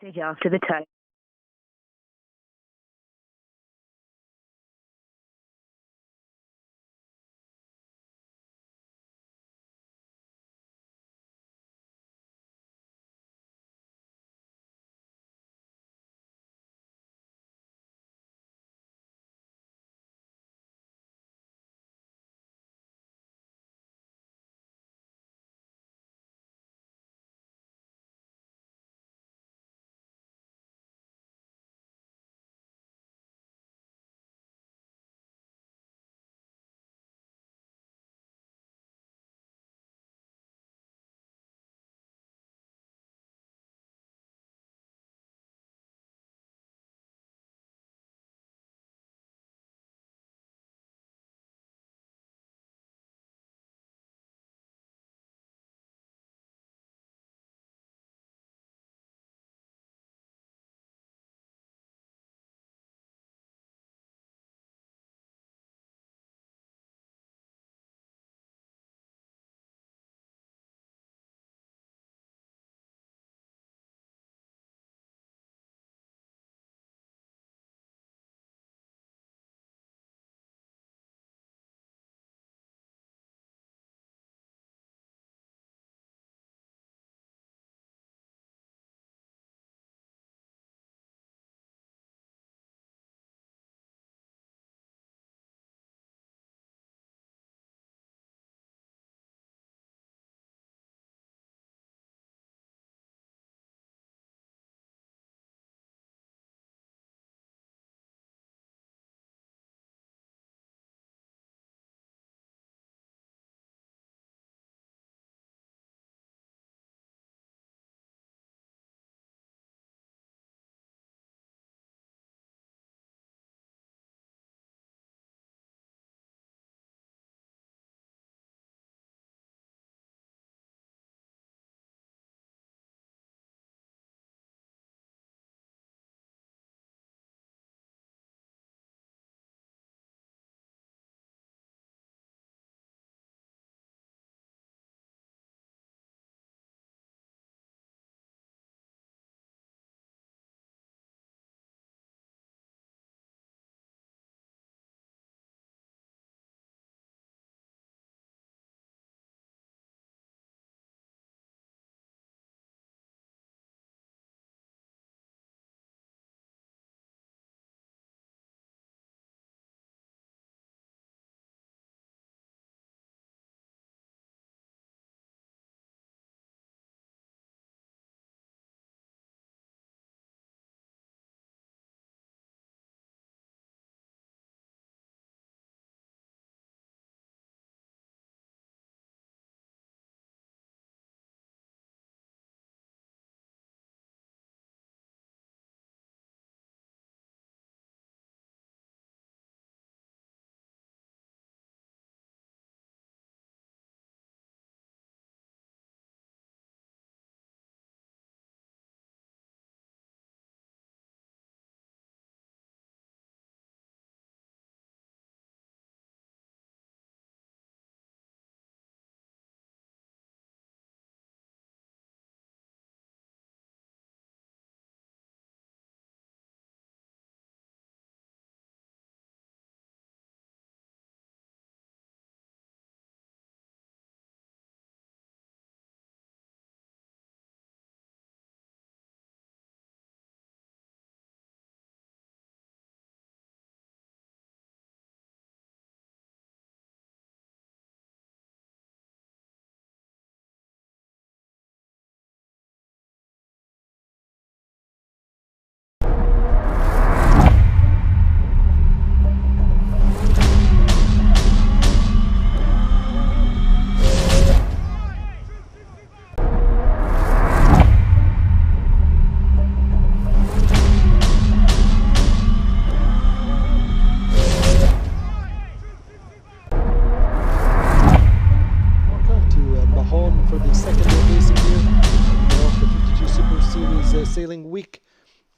Message after the tone. For the second day of racing here, Menorca 52 Super Series sailing week.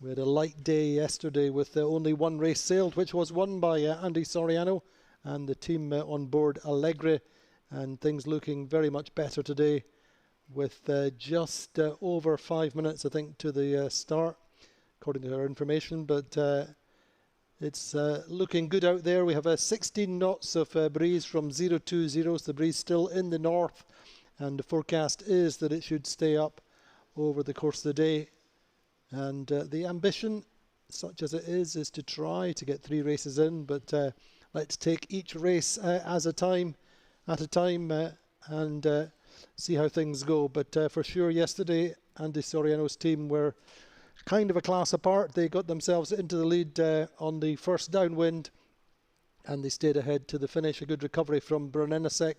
We had a light day yesterday with only one race sailed, which was won by Andy Soriano and the team on board Alegre, and things looking very much better today. with just over 5 minutes, I think, to the start, according to our information. But it's looking good out there. We have 16 knots of breeze from 020, so the breeze still in the north, and the forecast is that it should stay up over the course of the day. And the ambition, such as it is to try to get 3 races in, but let's take each race at a time, and see how things go. But for sure, yesterday, Andy Soriano's team were kind of a class apart. They got themselves into the lead on the first downwind, and they stayed ahead to the finish. A good recovery from Brunenasek,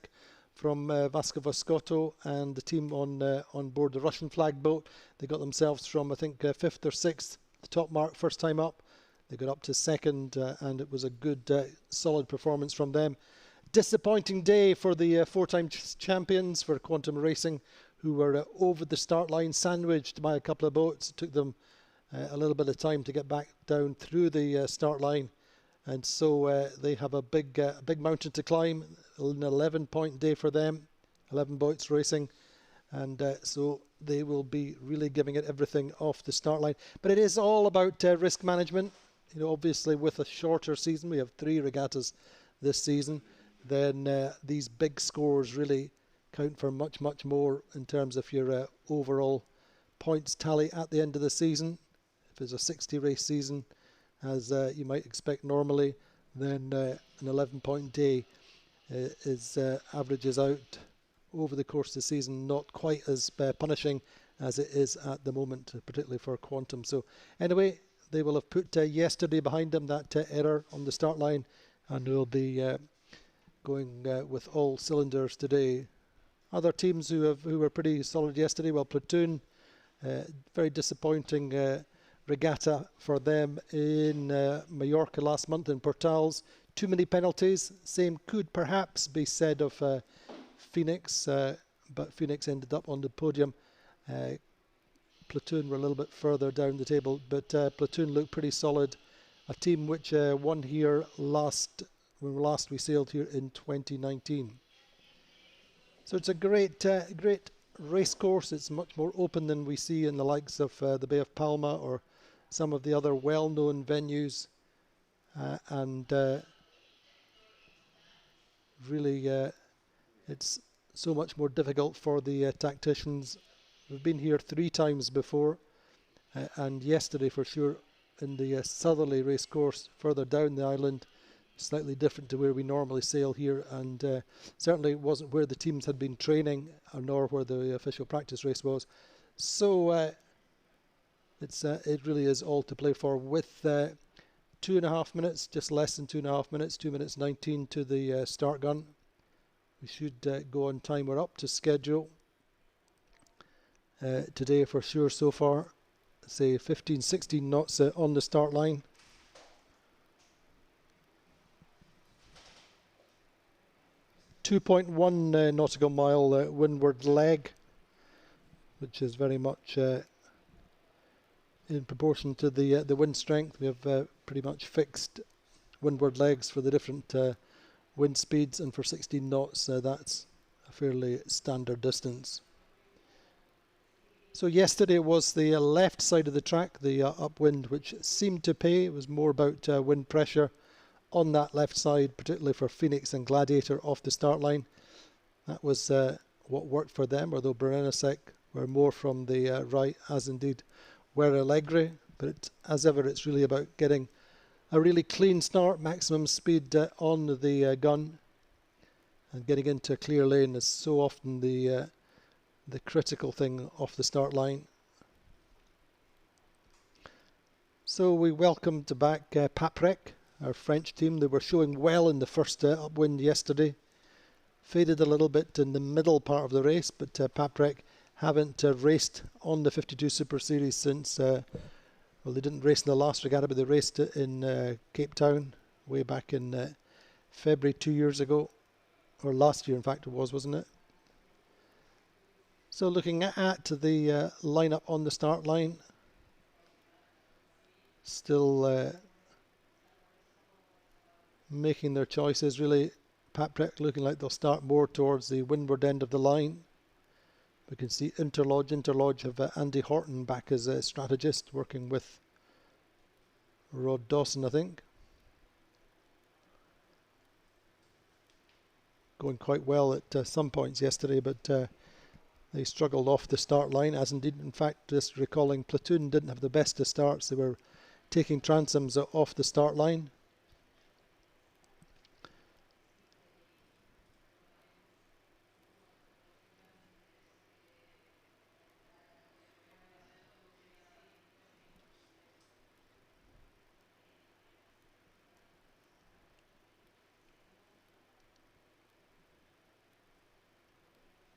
from Vasco Vascotto, and the team on board the Russian flag boat. They got themselves from, I think, 5th or 6th, the top mark first time up. They got up to 2nd, and it was a good, solid performance from them. Disappointing day for the 4-time champions for Quantum Racing, who were over the start line, sandwiched by a couple of boats. It took them a little bit of time to get back down through the start line, and so they have a big mountain to climb. An 11-point day for them, 11 boats racing, and so they will be really giving it everything off the start line. But it is all about risk management. You know, obviously with a shorter season, we have 3 regattas this season, then these big scores really count for much, much more in terms of your overall points tally at the end of the season. If it's a 60 race season, as you might expect normally, then an 11-point day averages out over the course of the season, not quite as punishing as it is at the moment, particularly for Quantum. So anyway, they will have put yesterday behind them, that error on the start line, and will be going with all cylinders today. Other teams who were pretty solid yesterday, well, Platoon, very disappointing regatta for them in Mallorca last month in Portals. Too many penalties. Same could perhaps be said of Phoenix, but Phoenix ended up on the podium. Platoon were a little bit further down the table, but Platoon looked pretty solid. A team which won here when last we sailed here in 2019. So it's a great race course. It's much more open than we see in the likes of the Bay of Palma or some of the other well-known venues, and really it's so much more difficult for the tacticians. We've been here 3 times before, and yesterday for sure in the southerly race course further down the island, slightly different to where we normally sail here, and certainly it wasn't where the teams had been training, nor where the official practice race was. So it really is all to play for, with 2.5 minutes, just less than 2.5 minutes, 2 minutes 19 to the start gun. We should go on time. We're up to schedule today for sure so far. Say 15, 16 knots on the start line. .1 nautical mile windward leg, which is very much in proportion to the wind strength. We have pretty much fixed windward legs for the different wind speeds, and for 16 knots that's a fairly standard distance. So yesterday was the left side of the track, the upwind, which seemed to pay. It was more about wind pressure on that left side, particularly for Phoenix and Gladiator off the start line. That was what worked for them, although Brunenasek were more from the right, as indeed were Allegri. But as ever, it's really about getting a really clean start, maximum speed on the gun, and getting into a clear lane is so often the critical thing off the start line. So we welcomed back Paprec, our French team. They were showing well in the first upwind yesterday. Faded a little bit in the middle part of the race, but Paprec haven't raced on the 52 Super Series since, well, they didn't race in the last regatta, but they raced it in Cape Town way back in February 2 years ago, or last year in fact it was, wasn't it? So looking at the lineup on the start line, still making their choices really. Paprec looking like they'll start more towards the windward end of the line. We can see Interlodge have Andy Horton back as a strategist, working with Rod Dawson, I think. Going quite well at some points yesterday, but they struggled off the start line, as indeed, in fact, just recalling, Platoon didn't have the best of starts. They were taking transoms off the start line.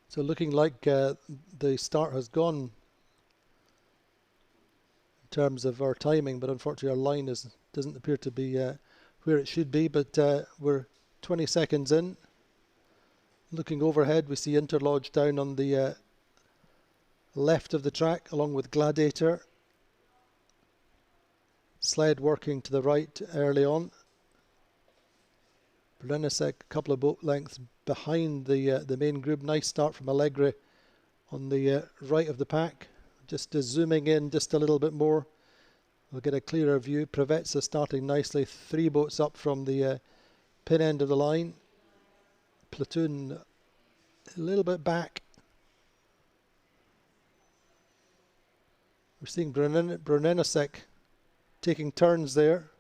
So looking like the start has gone in terms of our timing, but unfortunately our line doesn't appear to be where it should be, but we're 20 seconds in. Looking overhead, we see Interlodge down on the left of the track, along with Gladiator. Sled working to the right early on. Berenicek a couple of boat lengths behind the main group. Nice start from Allegre on the right of the pack. Just zooming in just a little bit more, we'll get a clearer view. Provezza starting nicely, 3 boats up from the pin end of the line. Platoon a little bit back. We're seeing Berenicek taking turns there.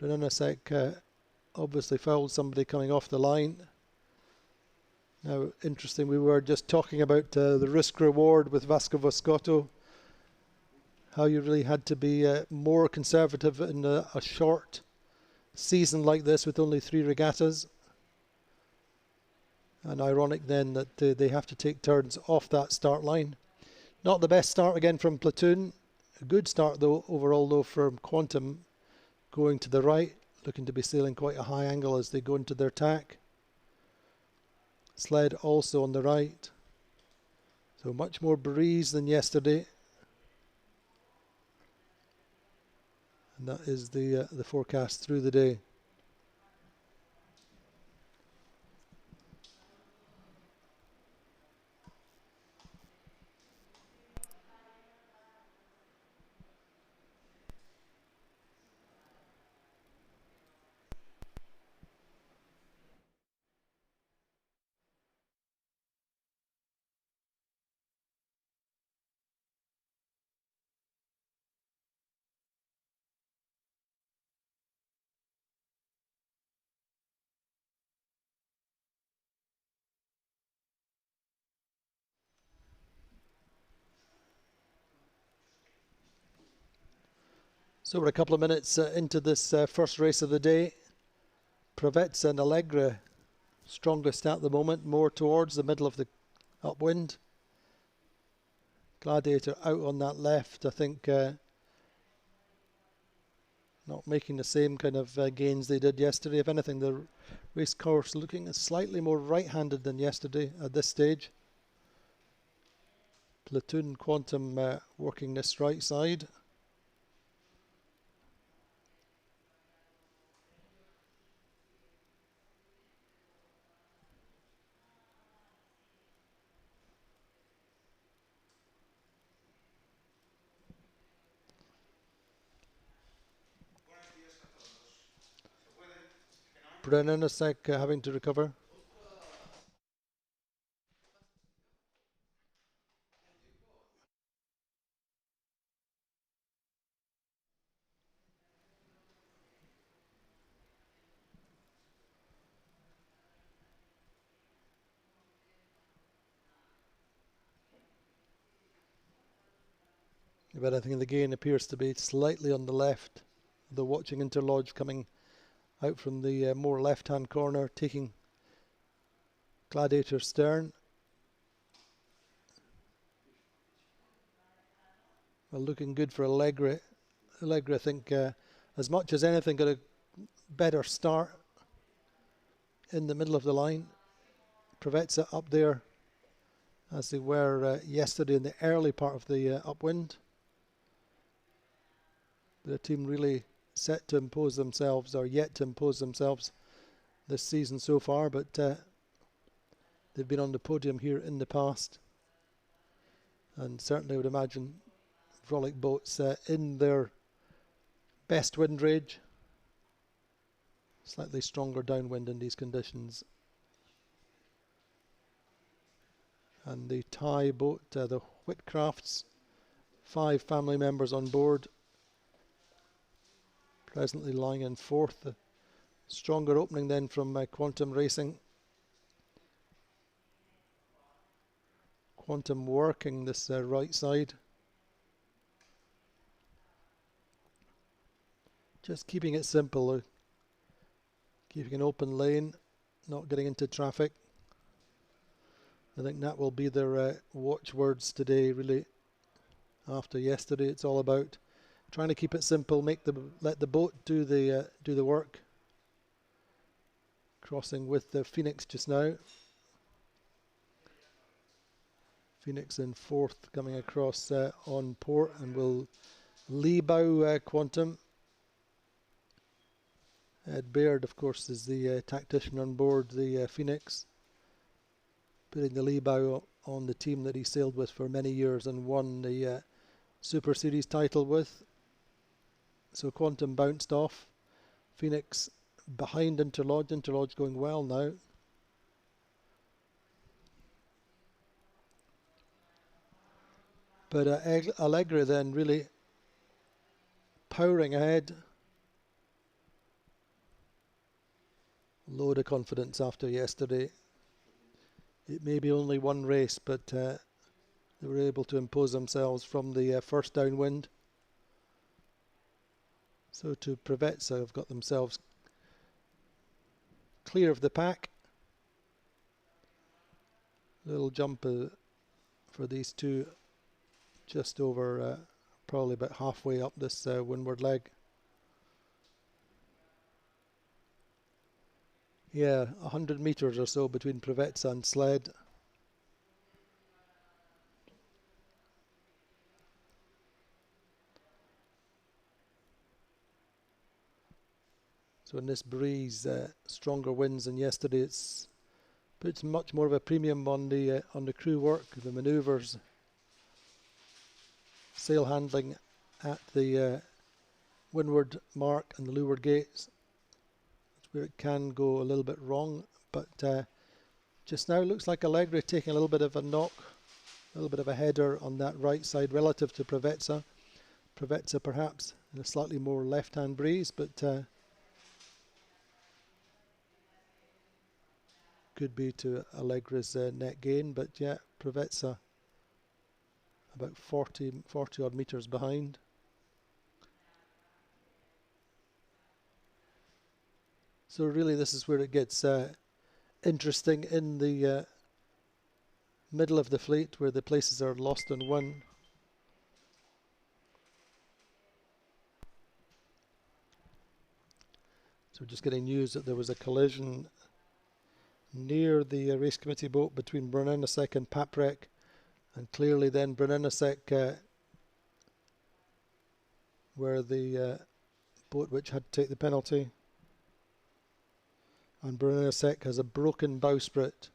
Berenicek obviously fouled somebody coming off the line. Now, interesting, we were just talking about the risk reward with Vasco Voscotto, how you really had to be more conservative in a short season like this with only 3 regattas. And ironic then that they have to take turns off that start line. Not the best start again from Platoon. A good start though overall though from Quantum, going to the right, looking to be sailing quite a high angle as they go into their tack. Sled also on the right. So much more breeze than yesterday. And that is the forecast through the day. So we're a couple of minutes into this first race of the day. Provezza and Allegre strongest at the moment, more towards the middle of the upwind. Gladiator out on that left, I think not making the same kind of gains they did yesterday. If anything, the race course looking slightly more right-handed than yesterday at this stage. Platoon Quantum working this right side. Berenicek having to recover. But I think the gain appears to be slightly on the left. The watching Interlodge coming out from the more left-hand corner, taking Gladiator stern. Well, looking good for Allegre. Allegre, I think, as much as anything, got a better start in the middle of the line. Provezza up there, as they were yesterday in the early part of the upwind. The team really set to impose themselves, or yet to impose themselves this season so far, but They've been on the podium here in the past, and certainly I would imagine Frolic boats in their best wind range. Slightly stronger downwind in these conditions. And the Thai boat, the Whitcrafts, 5 family members on board, presently lying in 4th. A stronger opening then from Quantum Racing. Quantum working this right side. Just keeping it simple, keeping an open lane, not getting into traffic. I think that will be their watchwords today, really. After yesterday, it's all about trying to keep it simple, let the boat do the work. Crossing with the Phoenix just now. Phoenix in 4th, coming across on port, and will lee bow Quantum. Ed Baird, of course, is the tactician on board the Phoenix, putting the lee bow on the team that he sailed with for many years and won the Super Series title with. So Quantum bounced off. Phoenix behind Interlodge. Interlodge going well now. But Allegra then really powering ahead. Load of confidence after yesterday. It may be only one race, but they were able to impose themselves from the first downwind. So to Preveza have got themselves clear of the pack. Little jump for these two, just over probably about halfway up this windward leg. Yeah, 100 meters or so between Preveza and sled. So in this breeze, stronger winds than yesterday, it's puts much more of a premium on the crew work, the manoeuvres, sail handling at the windward mark and the leeward gates. That's where it can go a little bit wrong, but just now looks like Allegra taking a little bit of a knock, a little bit of a header on that right side relative to Preveza. Preveza perhaps in a slightly more left-hand breeze, but could be to Allegra's net gain. But yeah, Preveza about 40 odd meters behind. So really this is where it gets interesting in the middle of the fleet, where the places are lost and won. So we're just getting news that there was a collision near the race committee boat between Brunenasek and Paprec, and clearly then Brunenasek were the boat which had to take the penalty, and Brunenasek has a broken bowsprit.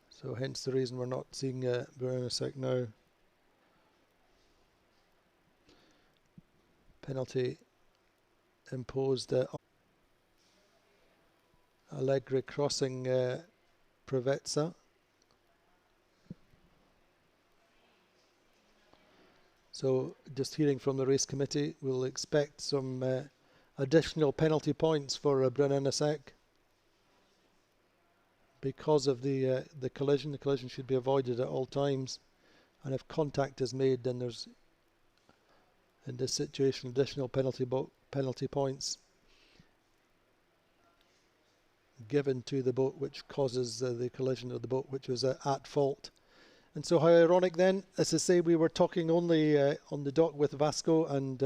So hence the reason we're not seeing Brunenasek now. Penalty imposed. Allegra crossing Preveza. So just hearing from the race committee, we'll expect some additional penalty points for Brunenasek because of the collision. The collision should be avoided at all times, and if contact is made, then there's, in this situation, additional penalty points given to the boat which causes the collision of the boat which was at fault. And so how ironic then, as I say, we were talking only on the dock with Vasco and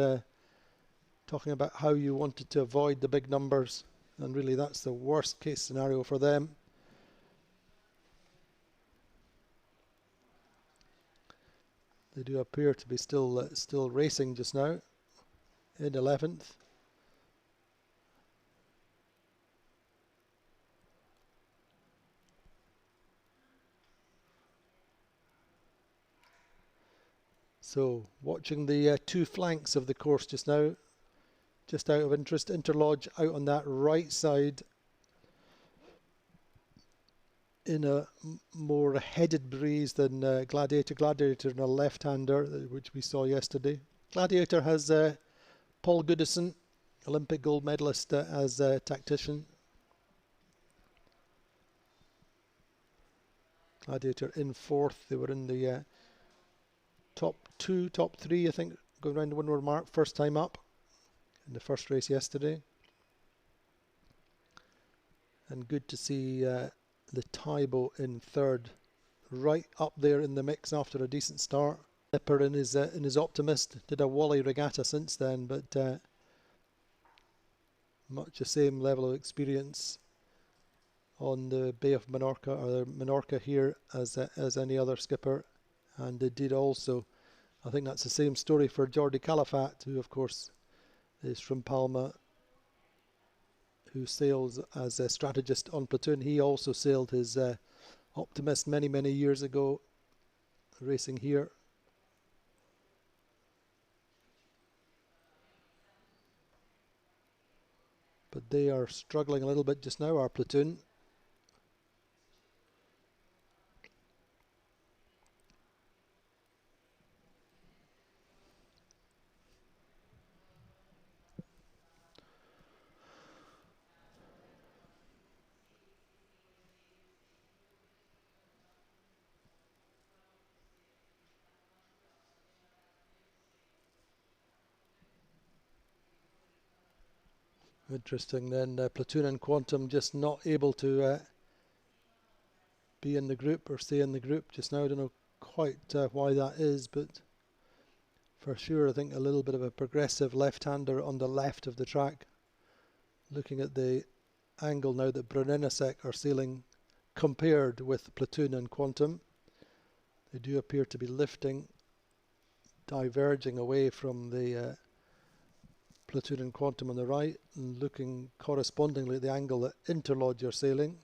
talking about how you wanted to avoid the big numbers, and really that's the worst case scenario for them. They do appear to be still racing just now in 11th. So watching the two flanks of the course just now, just out of interest, Interlodge out on that right side in a more headed breeze than Gladiator. Gladiator in a left-hander, which we saw yesterday. Gladiator has Paul Goodison, Olympic gold medalist, as a tactician. Gladiator in 4th. They were in the top 2, top 3, I think, going around the windward mark, first time up in the first race yesterday. And good to see the Taibo in 3rd, right up there in the mix after a decent start. Nipper in his Optimist, did a Wally regatta since then, but much the same level of experience on the Bay of Menorca, or Menorca here, as any other skipper. And they did also, I think that's the same story for Jordi Calafat, who of course is from Palma, who sails as a strategist on Platoon. He also sailed his Optimist many years ago, racing here. But they are struggling a little bit just now, our Platoon. Interesting then, Platoon and Quantum just not able to be in the group or stay in the group just now. I don't know quite why that is, but for sure I think a little bit of a progressive left-hander on the left of the track. Looking at the angle now that Brunellasek are sailing compared with Platoon and Quantum, they do appear to be lifting, diverging away from the Platoon and Quantum on the right, and looking correspondingly at the angle that Interlodge are sailing.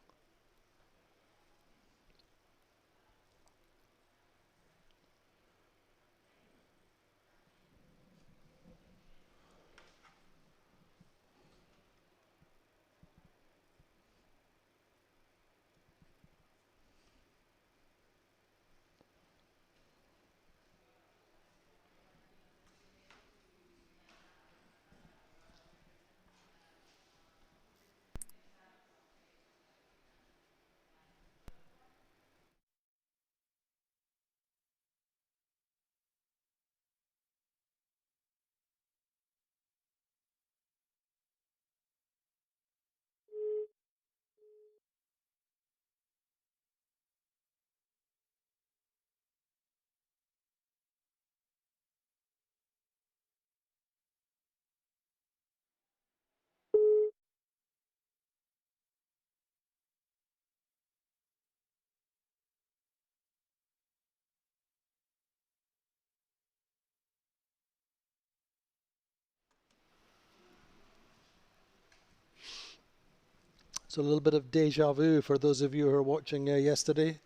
So a little bit of deja vu for those of you who were watching yesterday.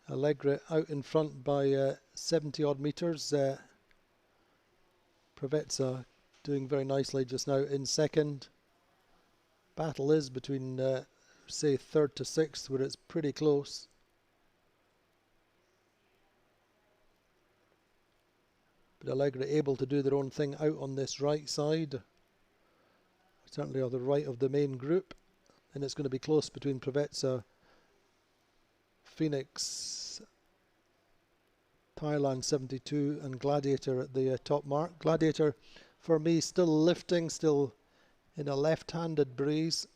Allegre out in front by 70 odd metres. Provezza doing very nicely just now in 2nd. Battle is between say 3rd to 6th, where it's pretty close. But Allegre able to do their own thing out on this right side, certainly on the right of the main group, and it's going to be close between Provezza, Phoenix, Thailand 72 and Gladiator at the top mark. Gladiator for me still lifting, still in a left-handed breeze,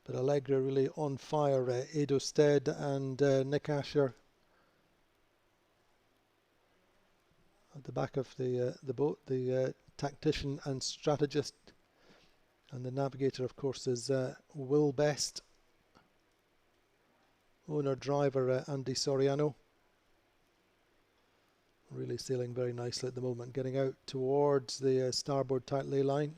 but Allegre really on fire. Edo Stead and Nick Asher at the back of the boat, the tactician and strategist, and the navigator of course is Will Best. owner-driver Andy Soriano. Really sailing very nicely at the moment, getting out towards the starboard tight lay line.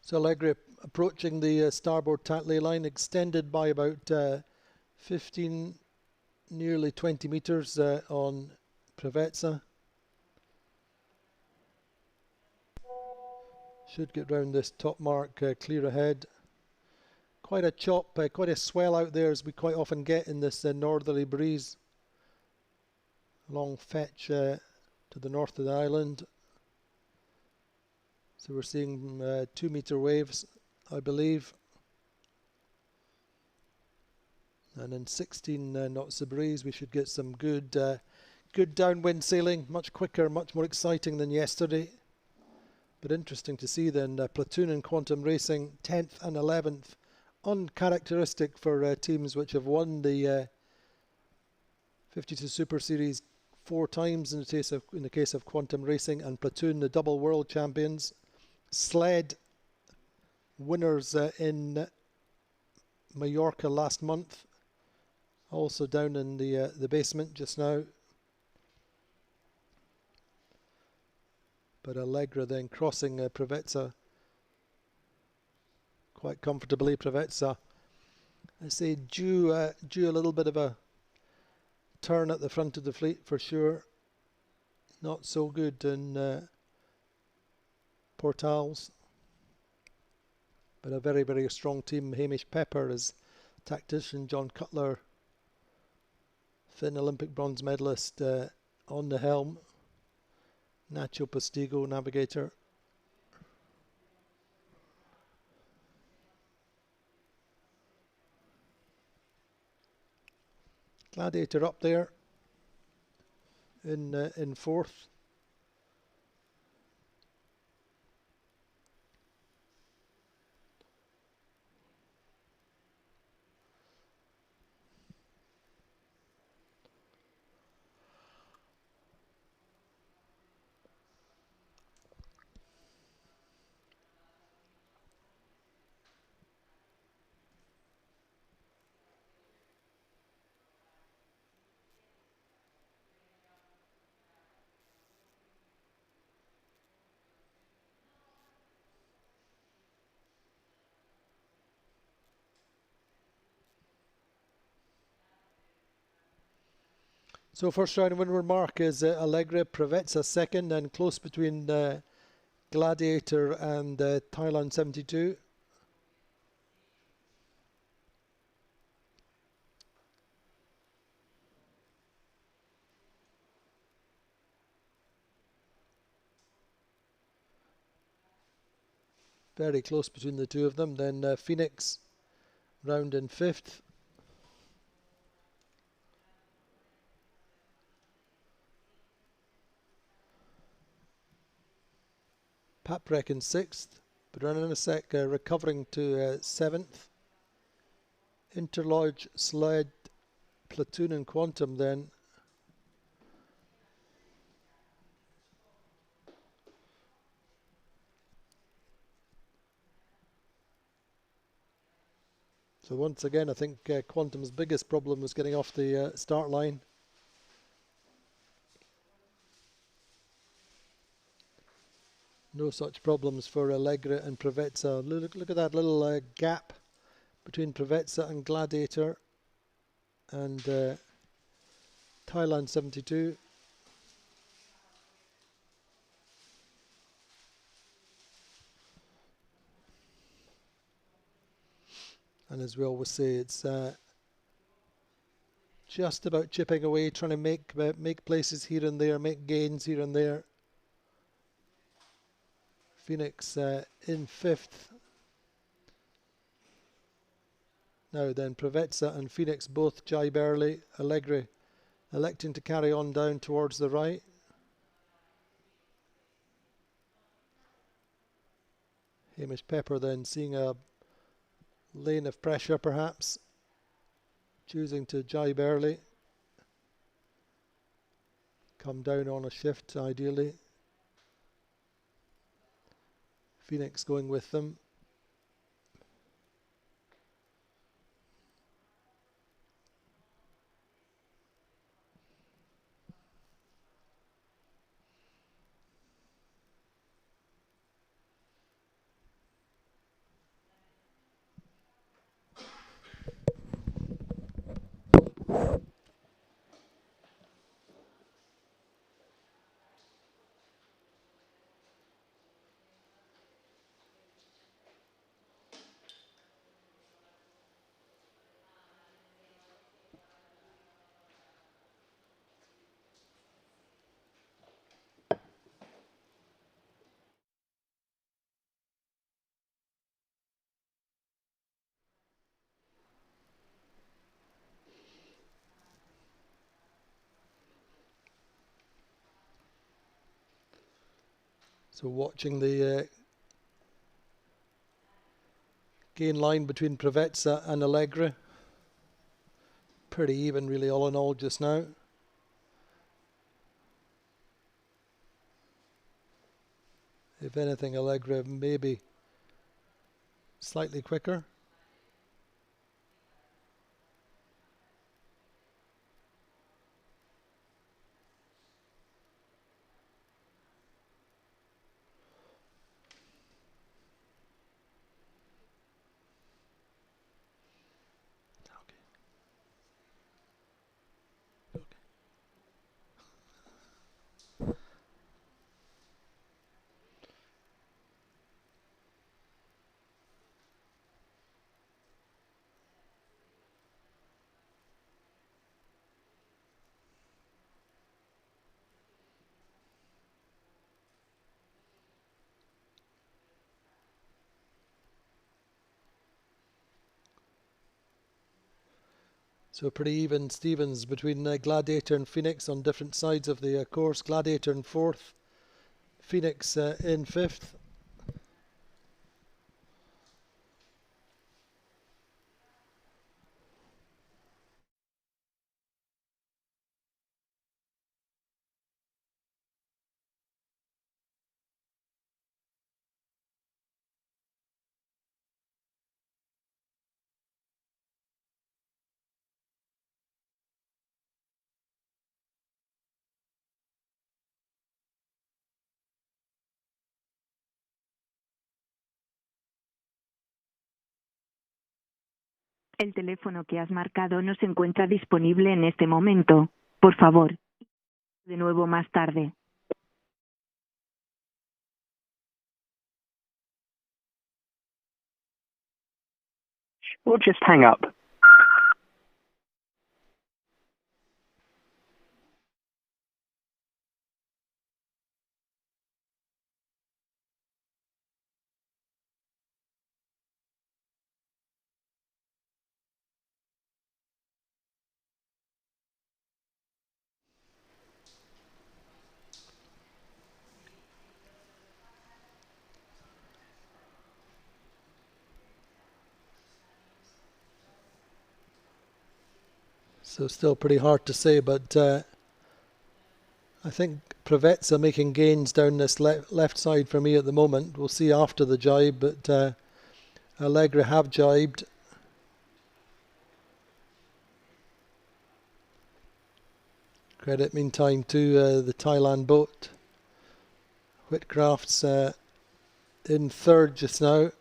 So Allegri approaching the starboard tack lay line, extended by about 15, nearly 20 metres on Prevezza. Should get round this top mark clear ahead. Quite a chop, quite a swell out there, as we quite often get in this northerly breeze. Long fetch to the north of the island. So we're seeing 2 metre waves, I believe. And in 16 knots of breeze, we should get some good downwind sailing, much quicker, much more exciting than yesterday. But interesting to see then Platoon and Quantum Racing 10th and 11th, uncharacteristic for teams which have won the 52 Super Series 4 times in the case of Quantum Racing, and Platoon, the double world champions. Sled winners in Mallorca last month, also down in the basement just now. But Allegra then crossing Prevezza quite comfortably. Prevezza, I say, due a little bit of a turn at the front of the fleet for sure. Not so good in Portals, but a very, very strong team. Hamish Pepper as tactician, John Cutler, Finn Olympic bronze medalist on the helm, Nacho Postigo, navigator. Gladiator up there in fourth. So first round windward mark is Allegra, Prevezza second, and close between Gladiator and Thailand 72. Very close between the two of them. Then Phoenix round in fifth. Paprec in sixth. Brennanesek recovering to seventh. Interlodge, Sled, Platoon and Quantum then. So once again, I think Quantum's biggest problem was getting off the start line. No such problems for Allegra and Provezza. Look at that little gap between Provezza and Gladiator and Thailand 72. And as we always say, it's just about chipping away, trying to make places here and there, make gains here and there. Phoenix in 5th. Now then, Provezza and Phoenix both jibe early. Allegri electing to carry on down towards the right. Hamish Pepper then seeing a lane of pressure perhaps, choosing to jibe early. Come down on a shift ideally. Phoenix going with them. So watching the gain line between Provezza and Allegri. Pretty even really all in all just now. If anything, Allegri maybe slightly quicker. So pretty even Stevens between Gladiator and Phoenix on different sides of the course. Gladiator in 4th, Phoenix in 5th. El teléfono que has marcado no se encuentra disponible en este momento. Por favor, de nuevo más tarde. Or just hang up. So still pretty hard to say, but I think Provezza making gains down this left side for me at the moment. We'll see after the jibe, but Allegri have jibed. Credit meantime to the Thailand boat, Whitcraft's in third just now.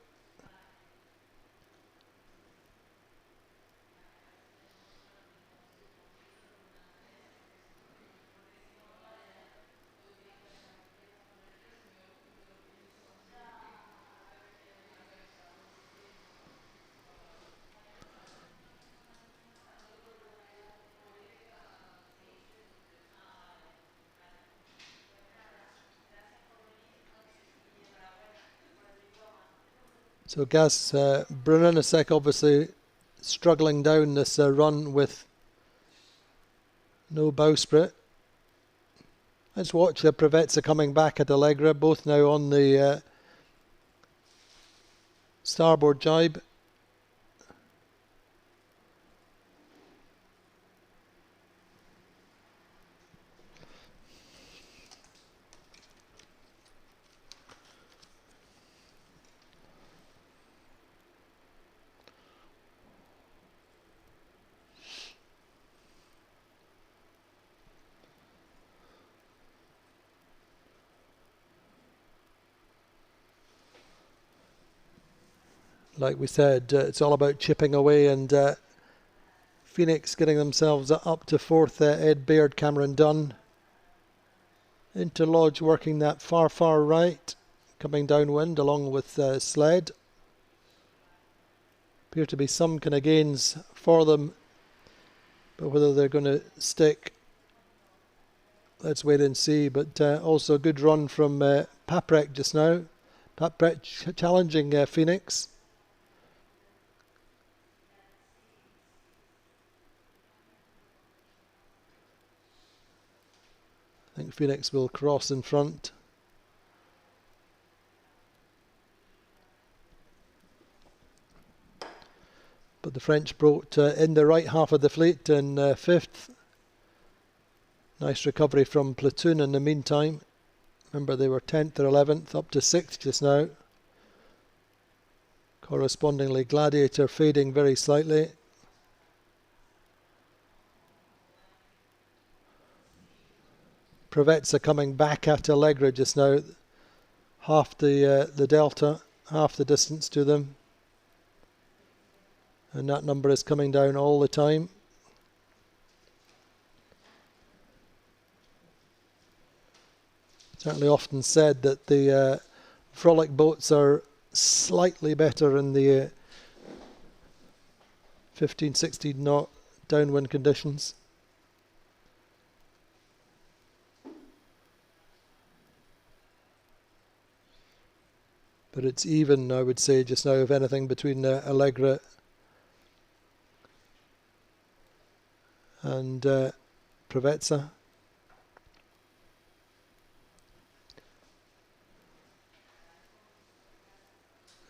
So Gaz Bruninasek obviously struggling down this run with no bowsprit. Let's watch Prevetsa coming back at Allegra, both now on the starboard jibe. Like we said, it's all about chipping away, and Phoenix getting themselves up to fourth. Ed Baird, Cameron Dunn. Into Lodge working that far right, coming downwind along with Sled. Appear to be some kind of gains for them, but whether they're going to stick, let's wait and see. But also a good run from Paprec just now. Paprec challenging Phoenix. I think Phoenix will cross in front. But the French brought in the right half of the fleet in fifth. Nice recovery from Platoon in the meantime. Remember, they were 10th or 11th, up to 6th just now. Correspondingly, Gladiator fading very slightly. Prevetsa coming back at Allegra just now. Half the delta, half the distance to them. And that number is coming down all the time. Certainly often said that the frolic boats are slightly better in the 15-16 knot downwind conditions. But it's even, I would say, just now, if anything, between Allegra and Prevetsa.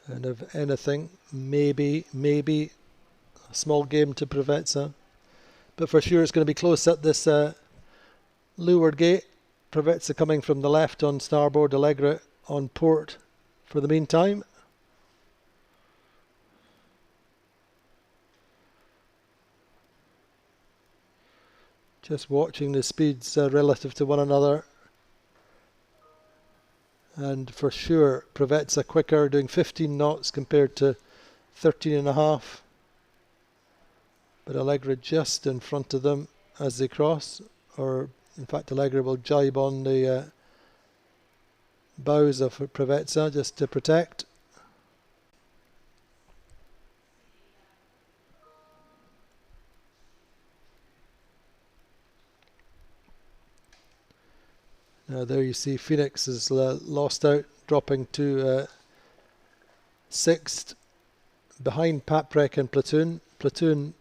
And if anything, maybe a small game to Prevetsa. But for sure it's going to be close at this leeward gate. Prevetsa coming from the left on starboard, Allegra on port for the meantime. Just watching the speeds relative to one another. And for sure, Prevetsa quicker, doing 15 knots compared to 13.5. But Allegra just in front of them as they cross. Or, in fact, Allegra will jibe on the bows of Prevetsa just to protect. Now there you see Phoenix is lost out, dropping to 6th behind Paprec and Platoon. Platoon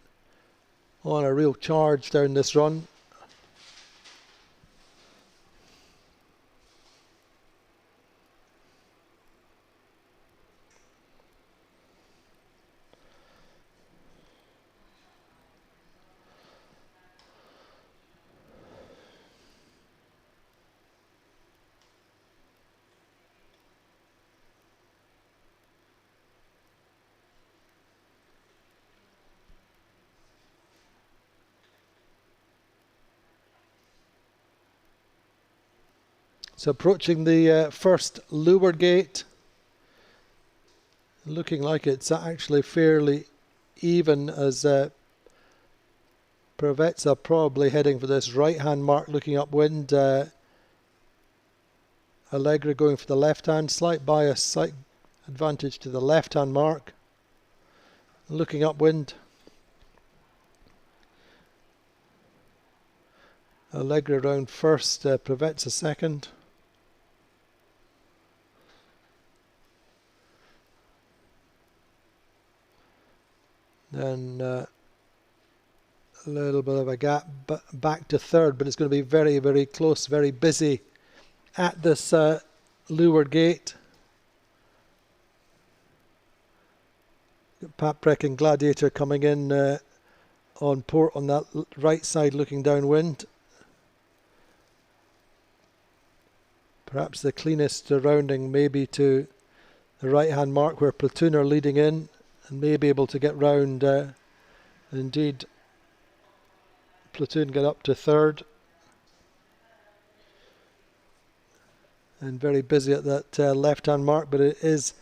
on a real charge down this run. So approaching the first leeward gate. Looking like it's actually fairly even, as Pravetsa probably heading for this right hand mark looking upwind. Allegra going for the left hand, slight bias, slight advantage to the left hand mark. Looking upwind. Allegra round first, Pravetsa second. Then a little bit of a gap back to third, but it's going to be very, very close, very busy at this leeward gate. Paprec and Gladiator coming in on port on that right side looking downwind. Perhaps the cleanest rounding maybe to the right hand mark where Platoon are leading in and may be able to get round. Indeed, Platoon get up to third. And very busy at that left hand mark, but it is,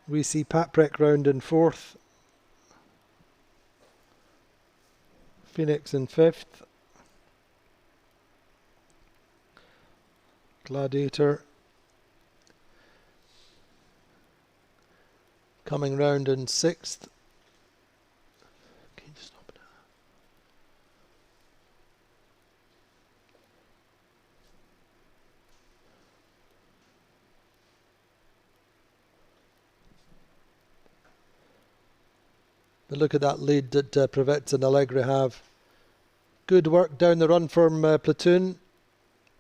we see Paprec round in fourth. Phoenix in fifth. Gladiator coming round in sixth. Can you stop it? But look at that lead that Pravetsa and Allegra have. Good work down the run from Platoon.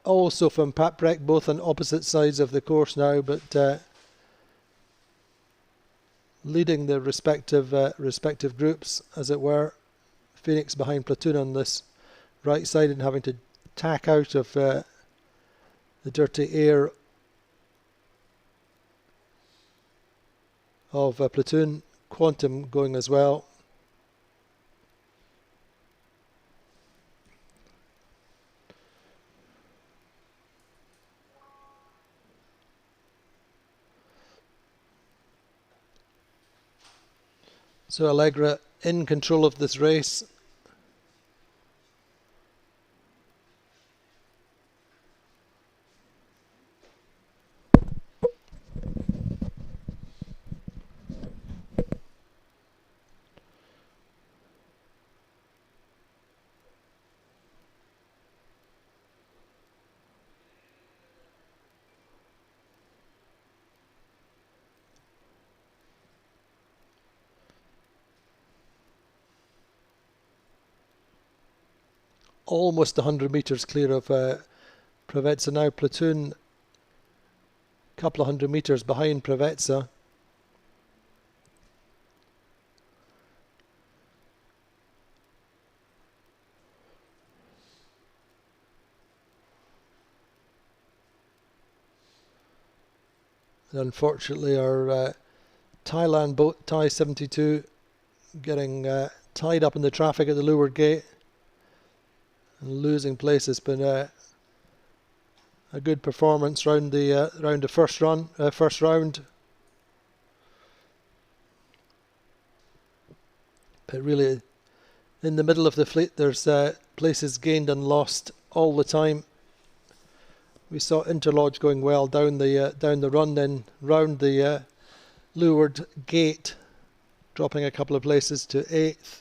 Also from Paprec, both on opposite sides of the course now, but leading the respective groups, as it were. Phoenix behind Platoon on this right side and having to tack out of the dirty air of Platoon. Quantum going as well. So Allegra in control of this race. Almost 100 metres clear of Pravetsa now. Platoon a couple of 100 metres behind Pravetsa. And unfortunately our Thailand boat, Thai 72, getting tied up in the traffic at the leeward gate. And losing place. Has been a good performance round the first round. But really, in the middle of the fleet, there's places gained and lost all the time. We saw Interlodge going well down the run, then round the leeward gate, dropping a couple of places to 8th.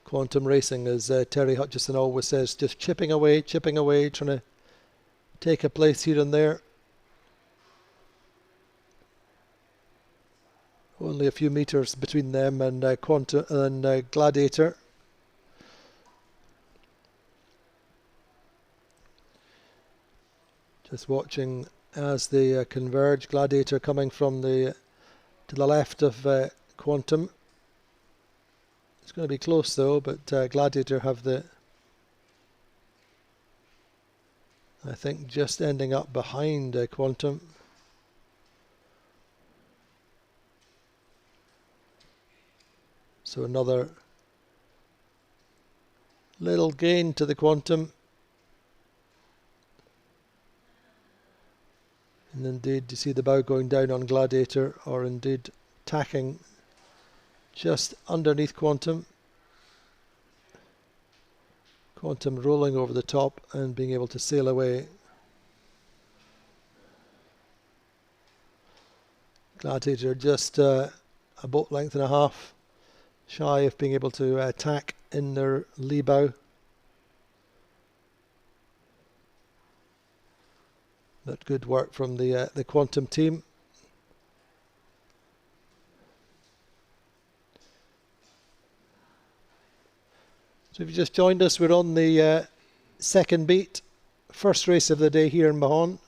Quantum racing, as Terry Hutchison always says, just chipping away, trying to take a place here and there. Only a few metres between them and Quantum and Gladiator. Just watching as they converge. Gladiator coming from to the left of Quantum. It's going to be close though, but Gladiator have I think just ending up behind Quantum. So another Little gain to the Quantum. And indeed, you see the bow going down on Gladiator, or indeed tacking just underneath Quantum. Quantum rolling over the top and being able to sail away. Gladiator just a boat length and a half shy of being able to tack in their lee bow. But good work from the Quantum team. So if you just joined us, we're on the second beat. First race of the day here in Mahon.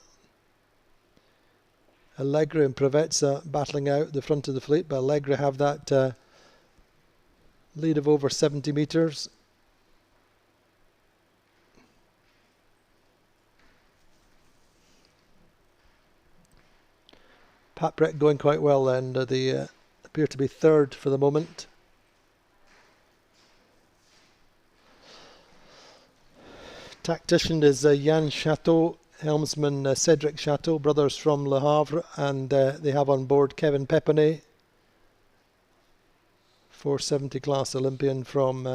Allegra and Provezza battling out the front of the fleet, but Allegra have that lead of over 70 metres. Pat Brett going quite well then. They appear to be third for the moment. Tactician is Yann Chateau, helmsman Cedric Chateau, brothers from Le Havre, and they have on board Kevin Peponet, 470 class Olympian from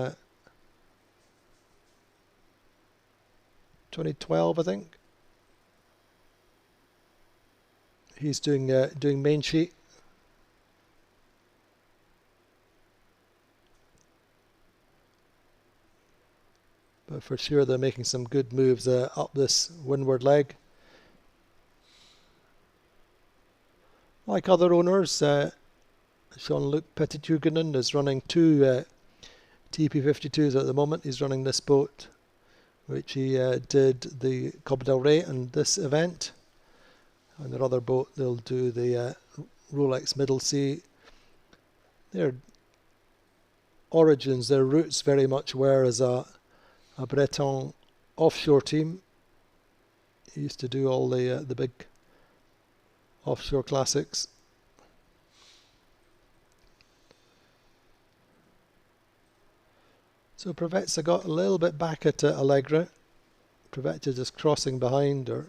2012, I think. He's doing main sheet. But for sure they're making some good moves up this windward leg. Like other owners, Jean-Luc Petithuguenin is running two TP52s at the moment. He's running this boat, which he did the Copa del Rey and this event. And their other boat, they'll do the Rolex Middle Sea. Their origins, their roots very much were as a Breton offshore team. He used to do all the big offshore classics. So Provezza got a little bit back at Allegra. Provezza just crossing behind her.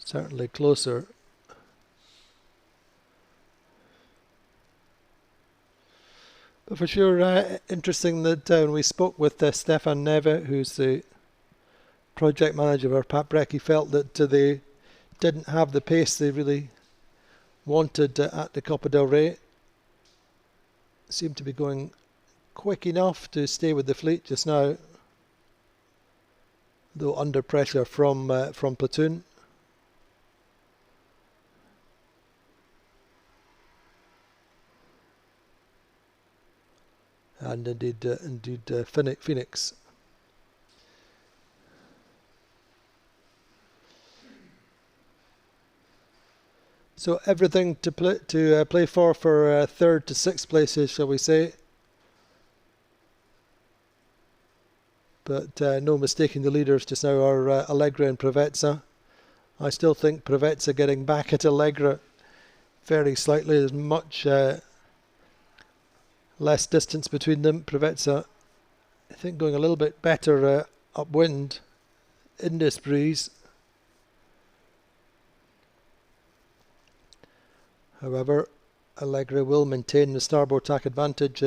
Certainly closer. But for sure, interesting that when we spoke with Stefan Neve, who's the project manager of Pat Breck, he felt that they didn't have the pace they really wanted at the Copa del Rey. Seemed to be going quick enough to stay with the fleet just now, though under pressure from platoon. And indeed Phoenix. So everything to play for third to sixth places, shall we say? But no mistaking the leaders just now are Allegra and Provezza. I still think Provezza getting back at Allegra very slightly. There's much less distance between them. Provezza, I think, going a little bit better upwind in this breeze. However, Allegra will maintain the starboard tack advantage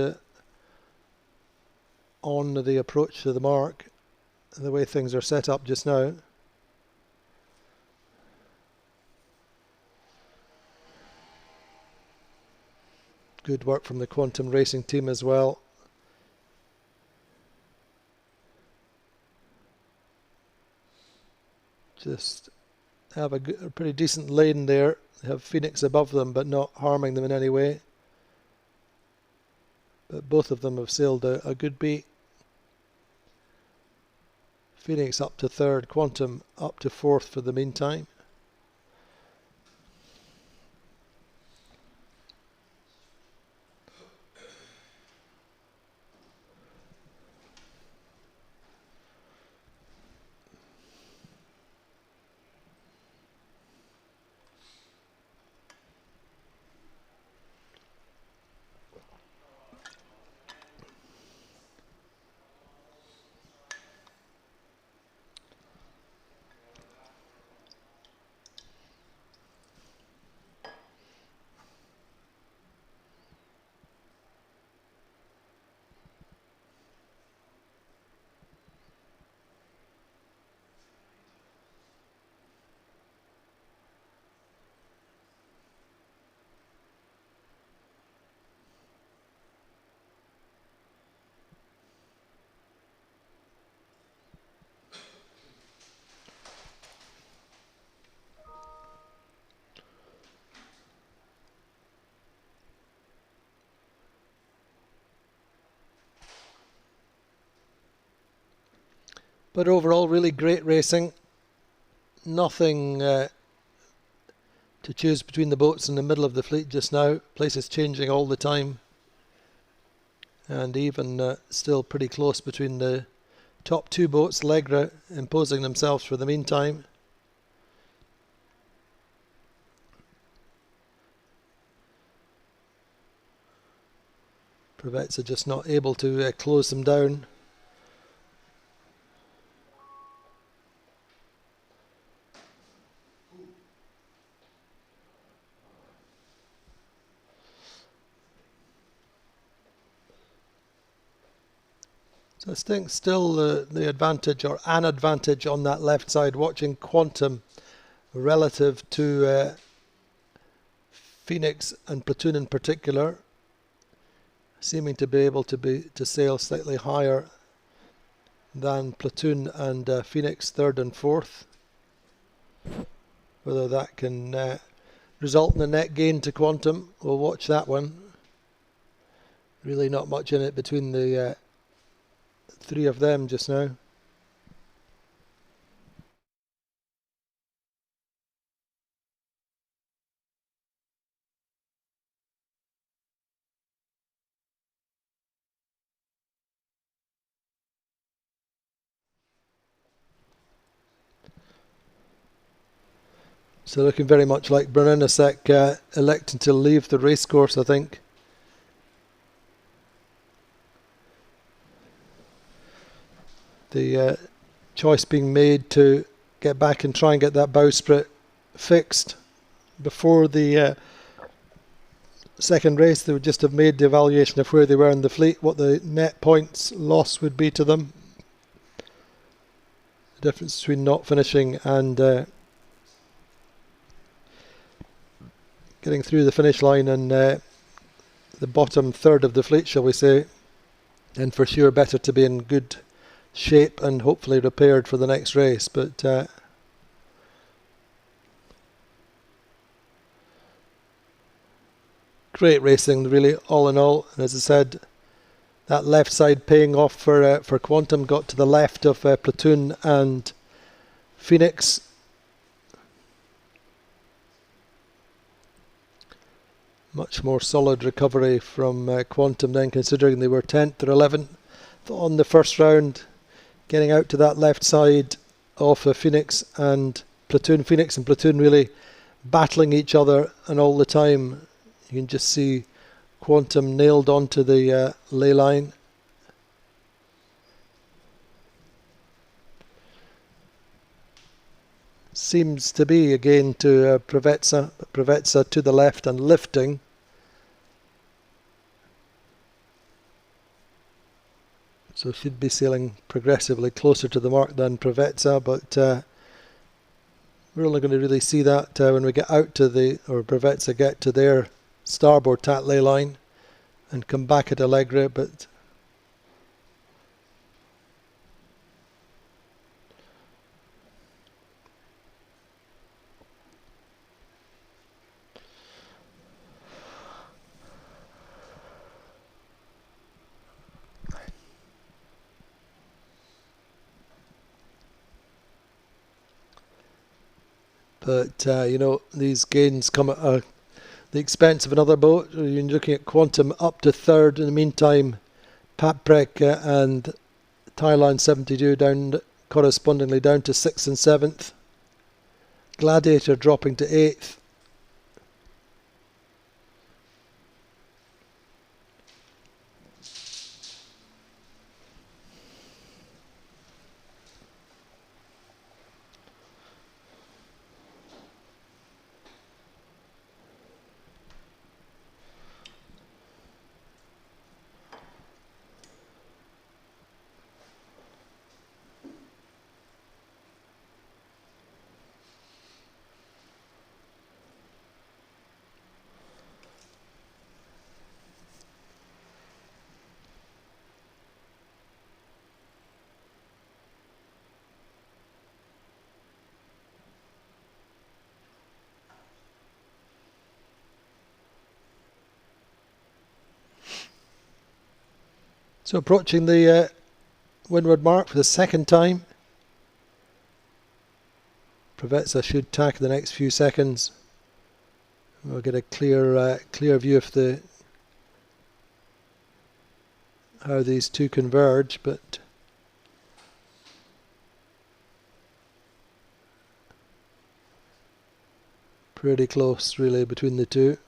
on the approach to the mark, the way things are set up just now. Good work from the Quantum Racing team as well. Just have a pretty decent lane there. They have Phoenix above them, but not harming them in any way. But both of them have sailed a good beat. Phoenix up to third, Quantum up to fourth for the meantime. But overall, really great racing. Nothing to choose between the boats in the middle of the fleet just now. Place is changing all the time. And even still pretty close between the top two boats. Legra imposing themselves for the meantime. Privet's are just not able to close them down. So I think still the advantage, or an advantage on that left side, watching Quantum relative to Phoenix and Platoon in particular, seeming to be able to sail slightly higher than Platoon and Phoenix third and fourth. Whether that can result in a net gain to Quantum, we'll watch that one. Really not much in it between the three of them just now. So looking very much like Brunnesek electing to leave the racecourse, I think. The choice being made to get back and try and get that bowsprit fixed before the second race. They would just have made the evaluation of where they were in the fleet, what the net points loss would be to them. The difference between not finishing and getting through the finish line and the bottom third of the fleet, shall we say. And for sure better to be in good shape and hopefully repaired for the next race. But great racing really, all in all. And as I said, that left side paying off for Quantum. Got to the left of Platoon and Phoenix. Much more solid recovery from Quantum then, considering they were 10th or 11th on the first round. Getting out to that left side of Phoenix and Platoon. Phoenix and Platoon really battling each other, and all the time you can just see Quantum nailed onto the ley line. Seems to be again to Privetsa to the left and lifting. So should be sailing progressively closer to the mark than Privetsa, but we're only going to really see that when we get out to Privetsa get to their starboard tack ley line and come back at Allegra, but you know, these gains come at the expense of another boat. You're looking at Quantum up to third. In the meantime, Paprec and Thailand 72 down, correspondingly down to 6th and 7th. Gladiator dropping to 8th. So approaching the windward mark for the second time. Provezza should tack the next few seconds. We'll get a clear view of how these two converge, but pretty close really between the two.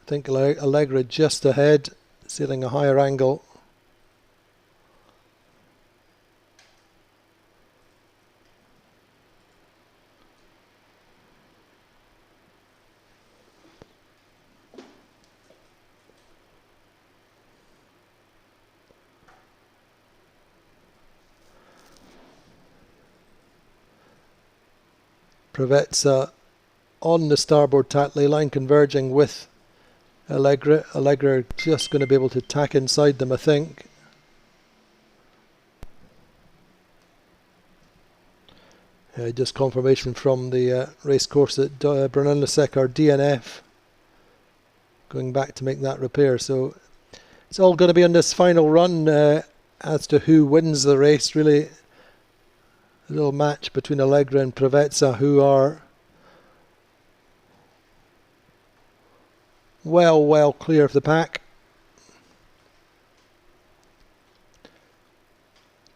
I think Allegra just ahead, sailing a higher angle. Provezza on the starboard tack lay line, converging with Allegra. Allegra just going to be able to tack inside them, I think. Just confirmation from the race course at Brunello our DNF, going back to make that repair. So it's all going to be on this final run as to who wins the race, really. A little match between Allegra and Provezza, who are well clear of the pack.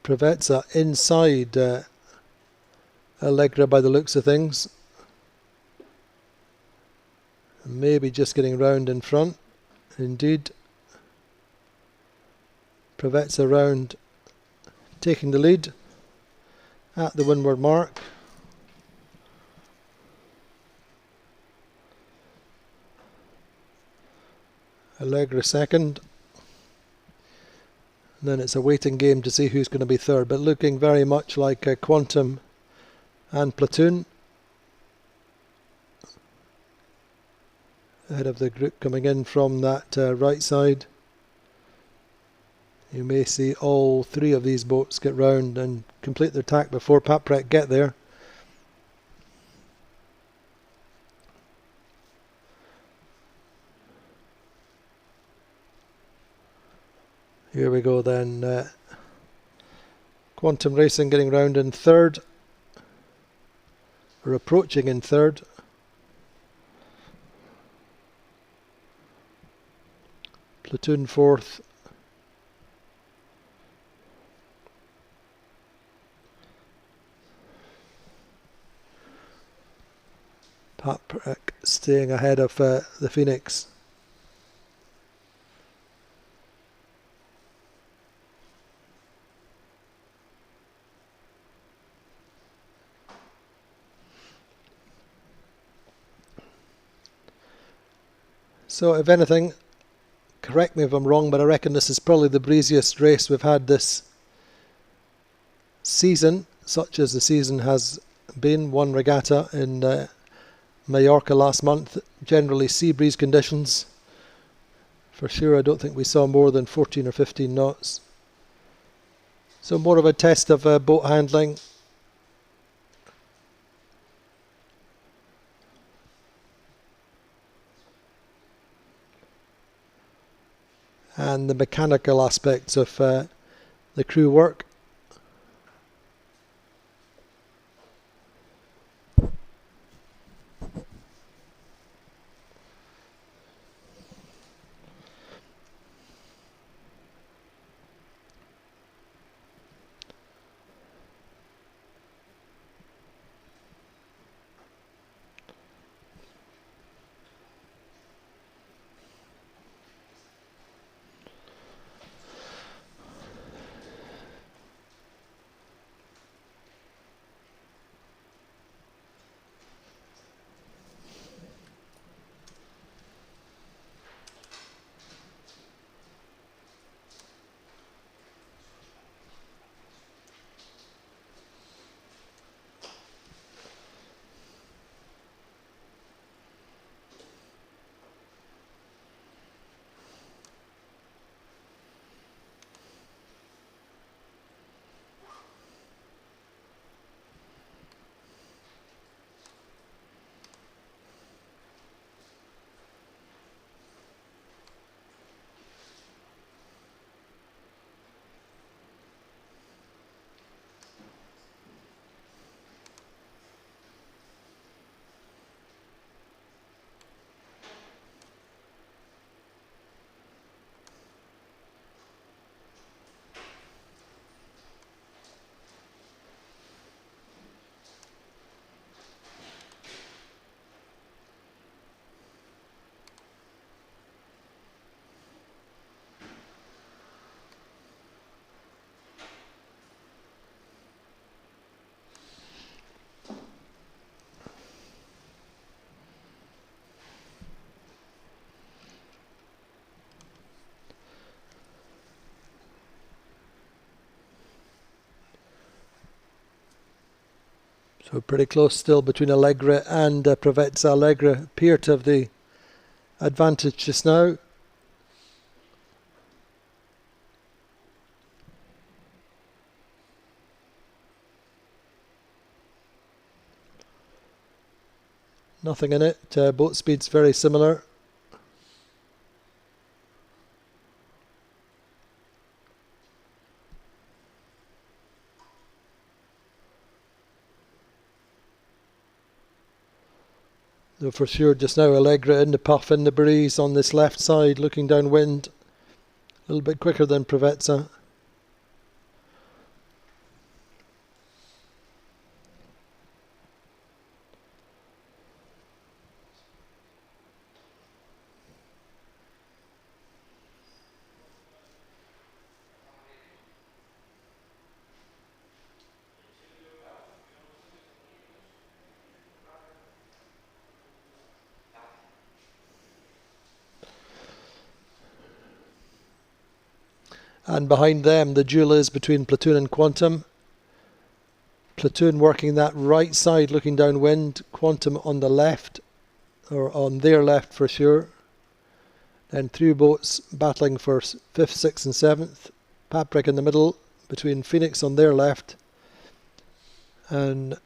Provezza inside Allegra by the looks of things. Maybe just getting round in front. Indeed. Provezza round, taking the lead at the windward mark. Allegra second. And then it's a waiting game to see who's going to be third, but looking very much like Quantum and Platoon ahead of the group coming in from that right side. You may see all three of these boats get round and complete their tack before Paprec get there. Here we go then. Quantum Racing getting round in third. We're approaching in third. Platoon fourth. Paprec staying ahead of the Phoenix. So if anything, correct me if I'm wrong, but I reckon this is probably the breeziest race we've had this season, such as the season has been. One regatta in Mallorca last month, generally sea breeze conditions. For sure, I don't think we saw more than 14 or 15 knots. So more of a test of boat handling. And the mechanical aspects of the crew work. So pretty close still between Allegra and Provezza. Allegra appear to have the advantage just now. Nothing in it. Boat speeds very similar. Though for sure just now Allegra in the puff, in the breeze on this left side, looking downwind. A little bit quicker than Provezza. And behind them, the duel is between Platoon and Quantum. Platoon working that right side, looking downwind. Quantum on the left, or on their left for sure. Then three boats battling for 5th, 6th and 7th. Paprick in the middle, between Phoenix on their left and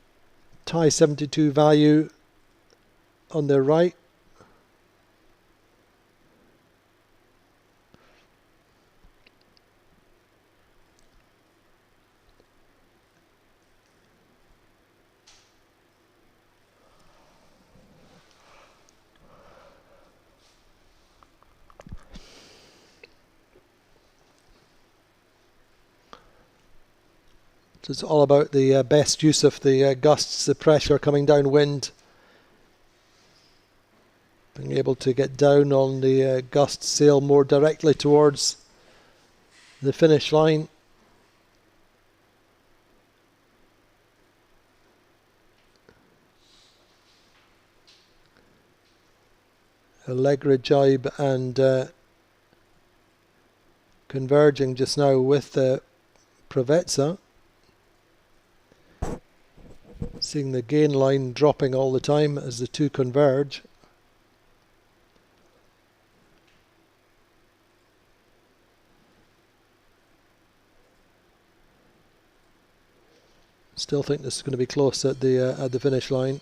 Thai 72 Value on their right. So it's all about the best use of the gusts, the pressure coming downwind. Being able to get down on the gust sail more directly towards the finish line. Allegra jibe and converging just now with Provezza. Seeing the gain line dropping all the time as the two converge. Still think this is going to be close at the finish line.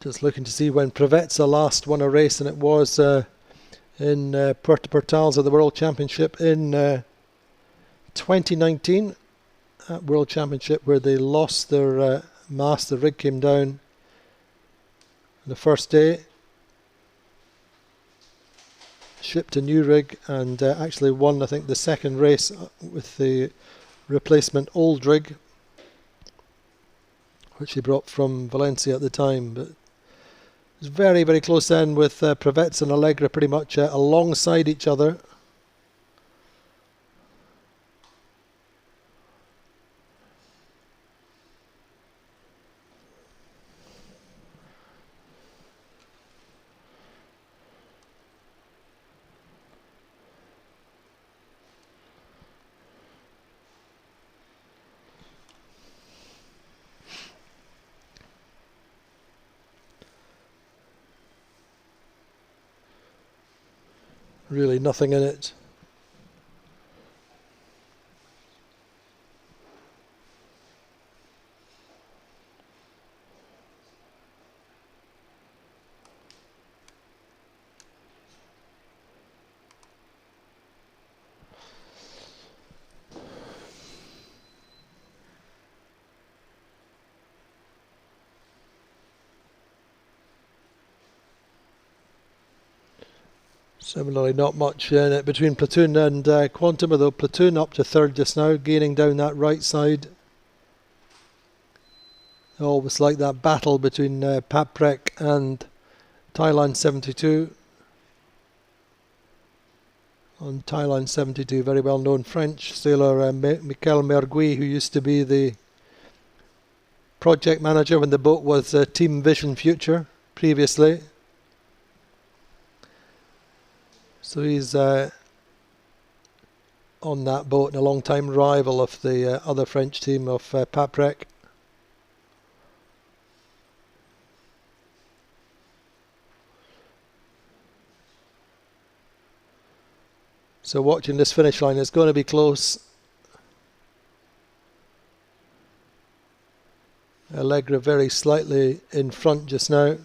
Just looking to see when Provezza last won a race, and it was in Puerto Portals at the World Championship in 2019. At World Championship where they lost their mast, the rig came down the first day. Shipped a new rig and actually won, I think, the second race with the replacement old rig, which he brought from Valencia at the time. But it was very, very close then with Provezza and Allegra pretty much alongside each other. Really nothing in it. Similarly, not much in it between Platoon and Quantum, although Platoon up to third just now, gaining down that right side. Always like that battle between Paprec and Thailand 72. On Thailand 72, very well known French sailor Michel Mergui, who used to be the project manager when the boat was Team Vision Future previously. So he's on that boat and a long-time rival of the other French team of Paprec. So watching this finish line, it's going to be close. Allegra very slightly in front just now.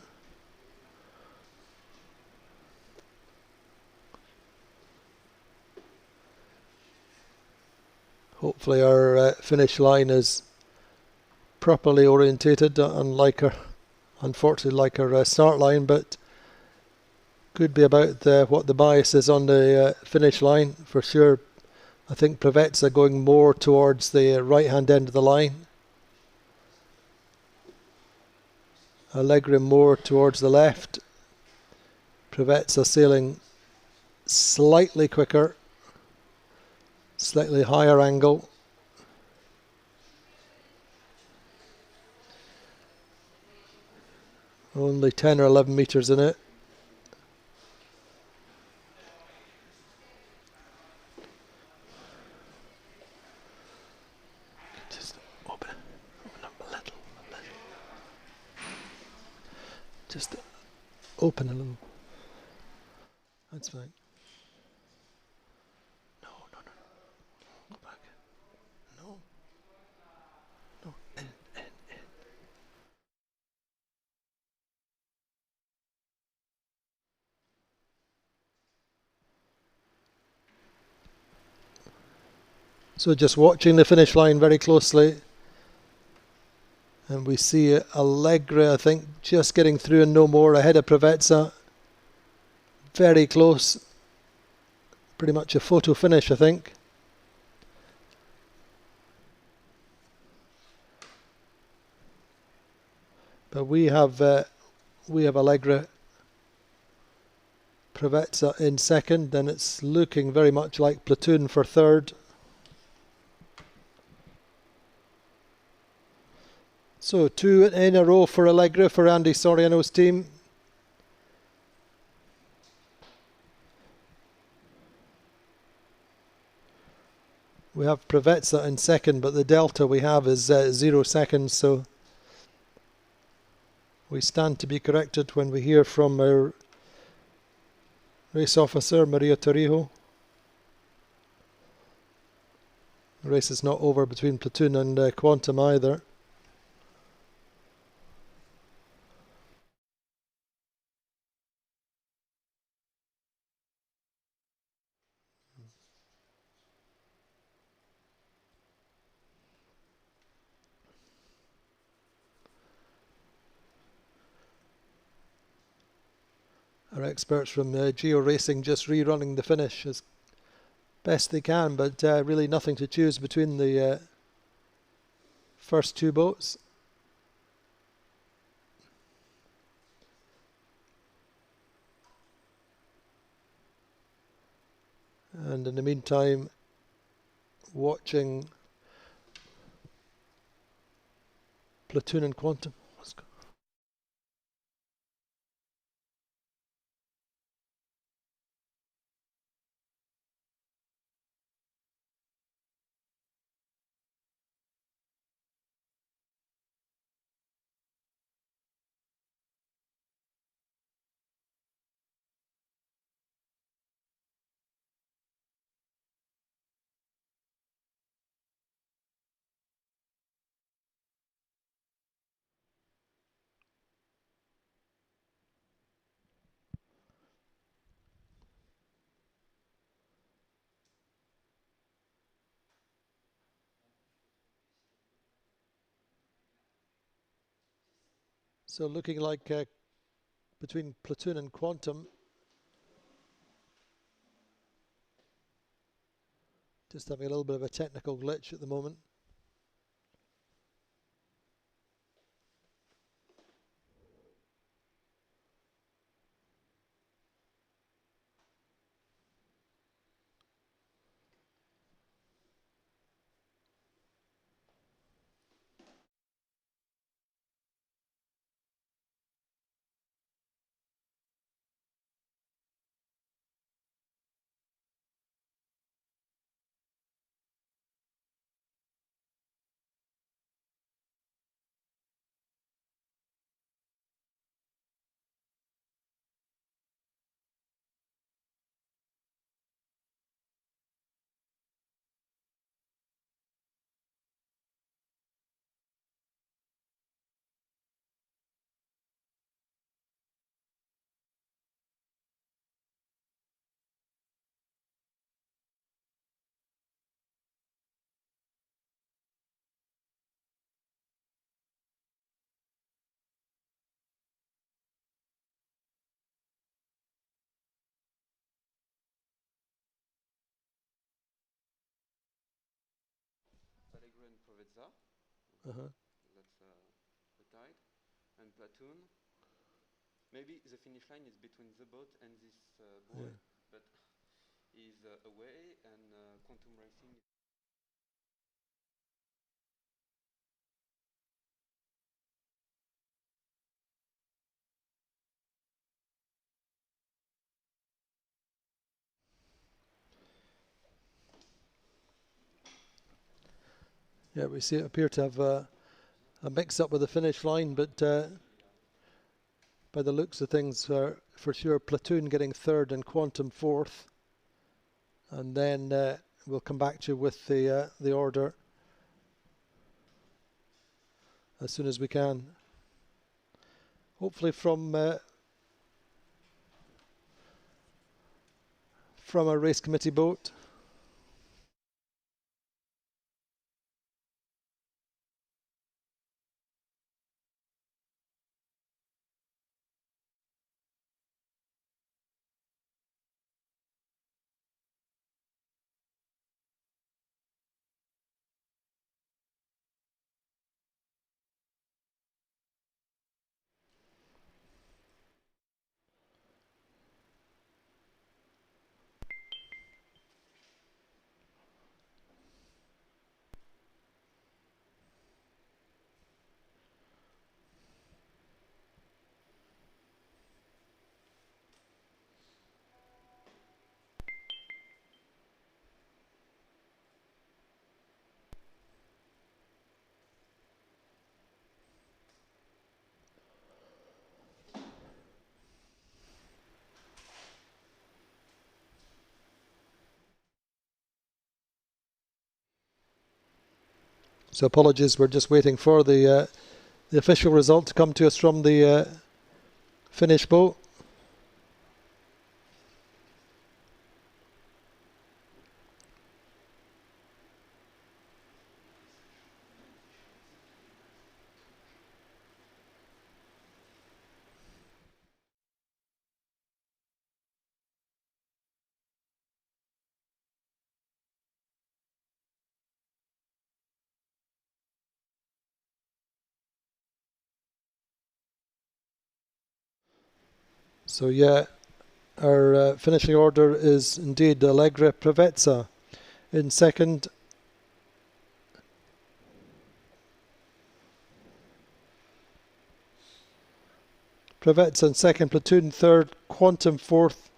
Hopefully our finish line is properly orientated, unlike her, unfortunately, like her start line, but could be about what the bias is on the finish line for sure. I think Prevetsa going more towards the right hand end of the line. Allegra more towards the left. Prevetsa sailing slightly quicker, slightly higher angle. Only 10 or 11 metres in it. Just open up a little. Just open a little. That's fine. No. Go back. No. In. So just watching the finish line very closely. And we see Allegra, I think, just getting through and no more ahead of Prevetsa. Very close. Pretty much a photo finish, I think. But we have Allegra, Prevetsa in second, and it's looking very much like Platoon for third. So 2 in a row for Allegra for Andy Soriano's team. We have Prevetsa in second, but the delta we have is 0 seconds, so we stand to be corrected when we hear from our race officer, Maria Torrijo. The race is not over between Platoon and Quantum either. Our experts from Geo Racing just rerunning the finish as best they can, but really nothing to choose between the first two boats. And in the meantime, watching Platoon and Quantum. So looking like between Platoon and Quantum, just having a little bit of a technical glitch at the moment. Brevetza. Uh-huh. That's the tide. And platoon. Maybe the finish line is between the boat and this buoy, but is away, and quantum racing. Yeah, we appear to have a mix-up with the finish line, but by the looks of things, for sure, Platoon getting third and Quantum fourth. And then we'll come back to you with the order as soon as we can. Hopefully from a race committee boat. So apologies, we're just waiting for the official result to come to us from the finish boat. So yeah, our finishing order is indeed Allegra Prevezza in second. Prevetz in second, Platoon third, Quantum fourth,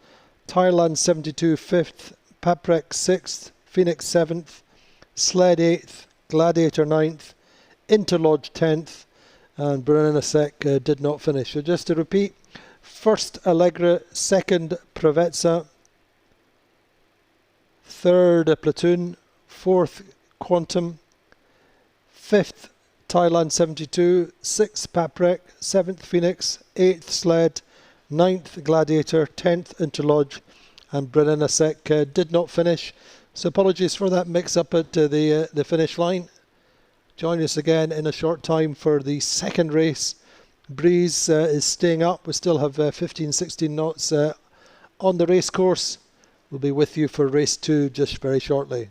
Thailand 72 fifth, Paprec sixth, Phoenix seventh, Sled eighth, Gladiator ninth, Interlodge 10th, and Berenicek did not finish. So just to repeat, first Allegra, second Prevetza, third Platoon, fourth Quantum, fifth Thailand 72, sixth Paprec, seventh Phoenix, eighth Sled, ninth Gladiator, 10th Interlodge, and Berenicek did not finish. So apologies for that mix-up at the finish line. Join us again in a short time for the second race. Breeze is staying up. We still have 15-16 knots on the race course. We'll be with you for race 2 just very shortly.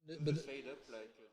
But fade up like this.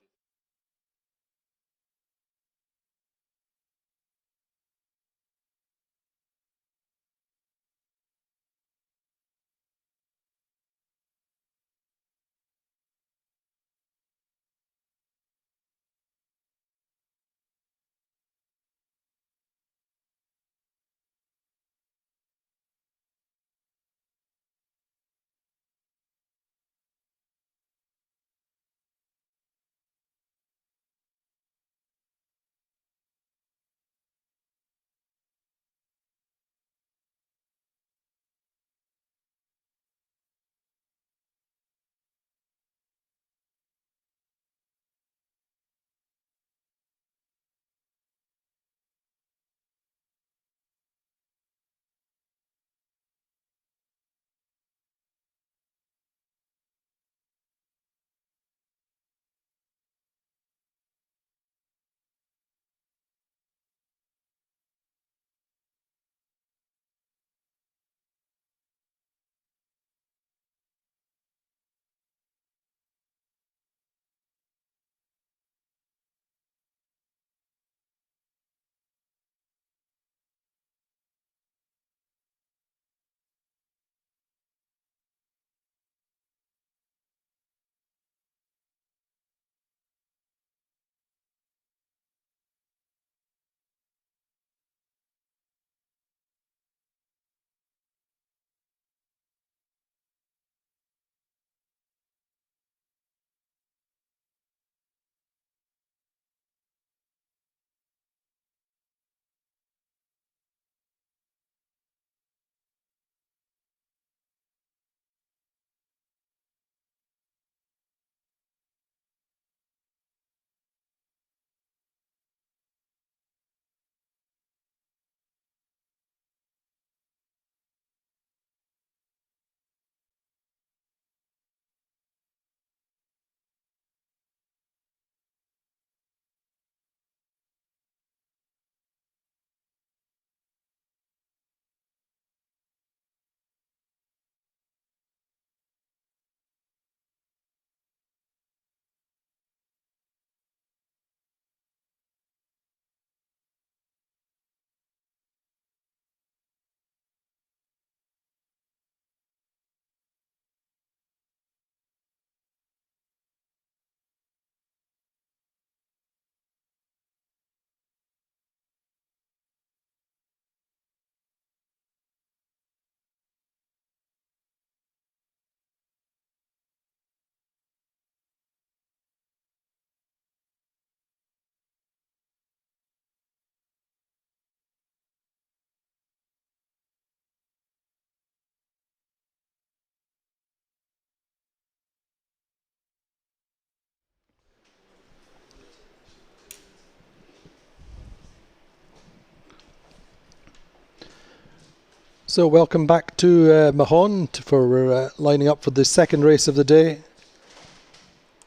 So welcome back to Mahon for lining up for the second race of the day.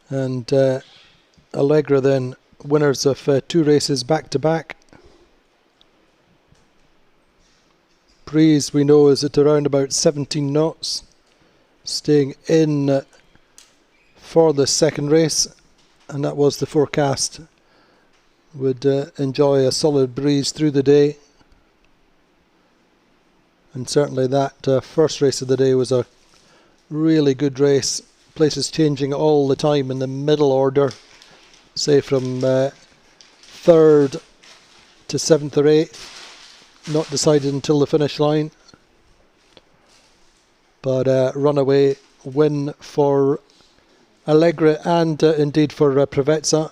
And Allegra then winners of 2 races back to back. Breeze we know is at around about 17 knots, staying in for the second race, and that was the forecast. Would enjoy a solid breeze through the day, and certainly that first race of the day was a really good race. Places changing all the time in the middle order, say from 3rd to 7th or 8th, not decided until the finish line. But runaway win for Allegra and indeed for Preveza.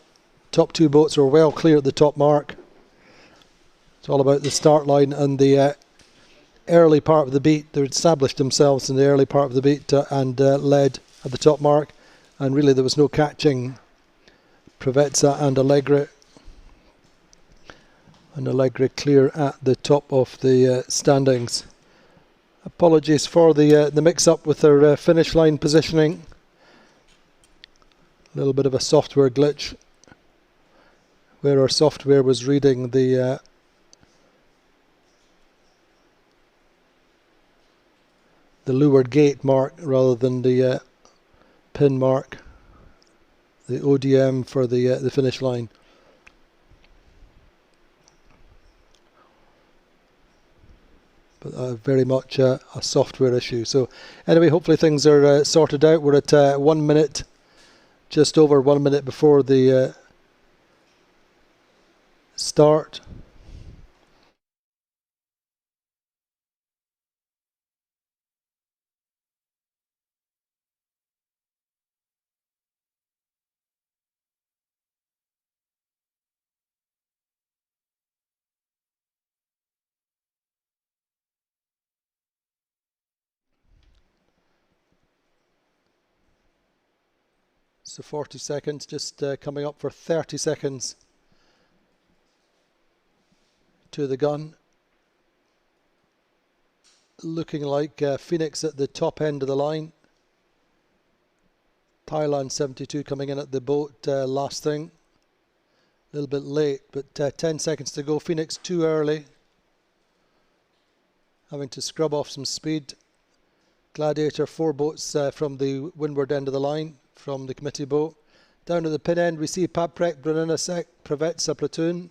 Top 2 boats were well clear at the top mark. It's all about the start line and the early part of the beat. They established themselves in the early part of the beat and led at the top mark, and really there was no catching Preveza and Allegra. And Allegra clear at the top of the standings. Apologies for the mix-up with their finish line positioning. A little bit of a software glitch, where our software was reading the leeward gate mark rather than the pin mark. the ODM for the finish line. But very much a software issue. So anyway, hopefully things are sorted out. We're at 1 minute, just over 1 minute before the start. So 40 seconds, just coming up for 30 seconds to the gun. Looking like Phoenix at the top end of the line. Thailand 72 coming in at the boat last thing. A little bit late, but 10 seconds to go. Phoenix too early. Having to scrub off some speed. Gladiator 4 boats from the windward end of the line, from the committee boat. Down to the pin end we see Paprec, Brunina, Prevetsa platoon.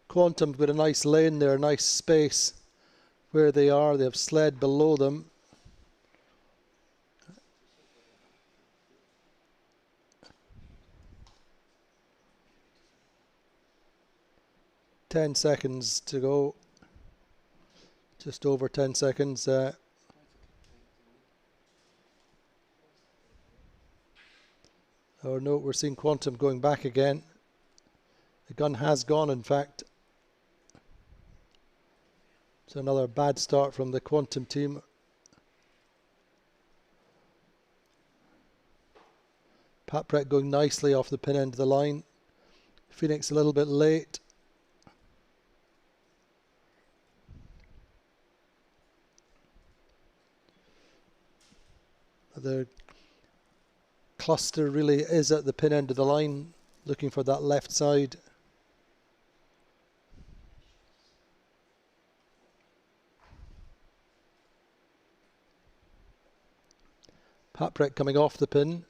Quantum with a nice lane there, nice space where they are. They have sled below them. Ten seconds to go. Just over 10 seconds. Oh no, we're seeing Quantum going back again. The gun has gone, in fact. So another bad start from the Quantum team. Paprec going nicely off the pin end of the line. Phoenix a little bit late. The cluster really is at the pin end of the line, looking for that left side. Paprec coming off the pin.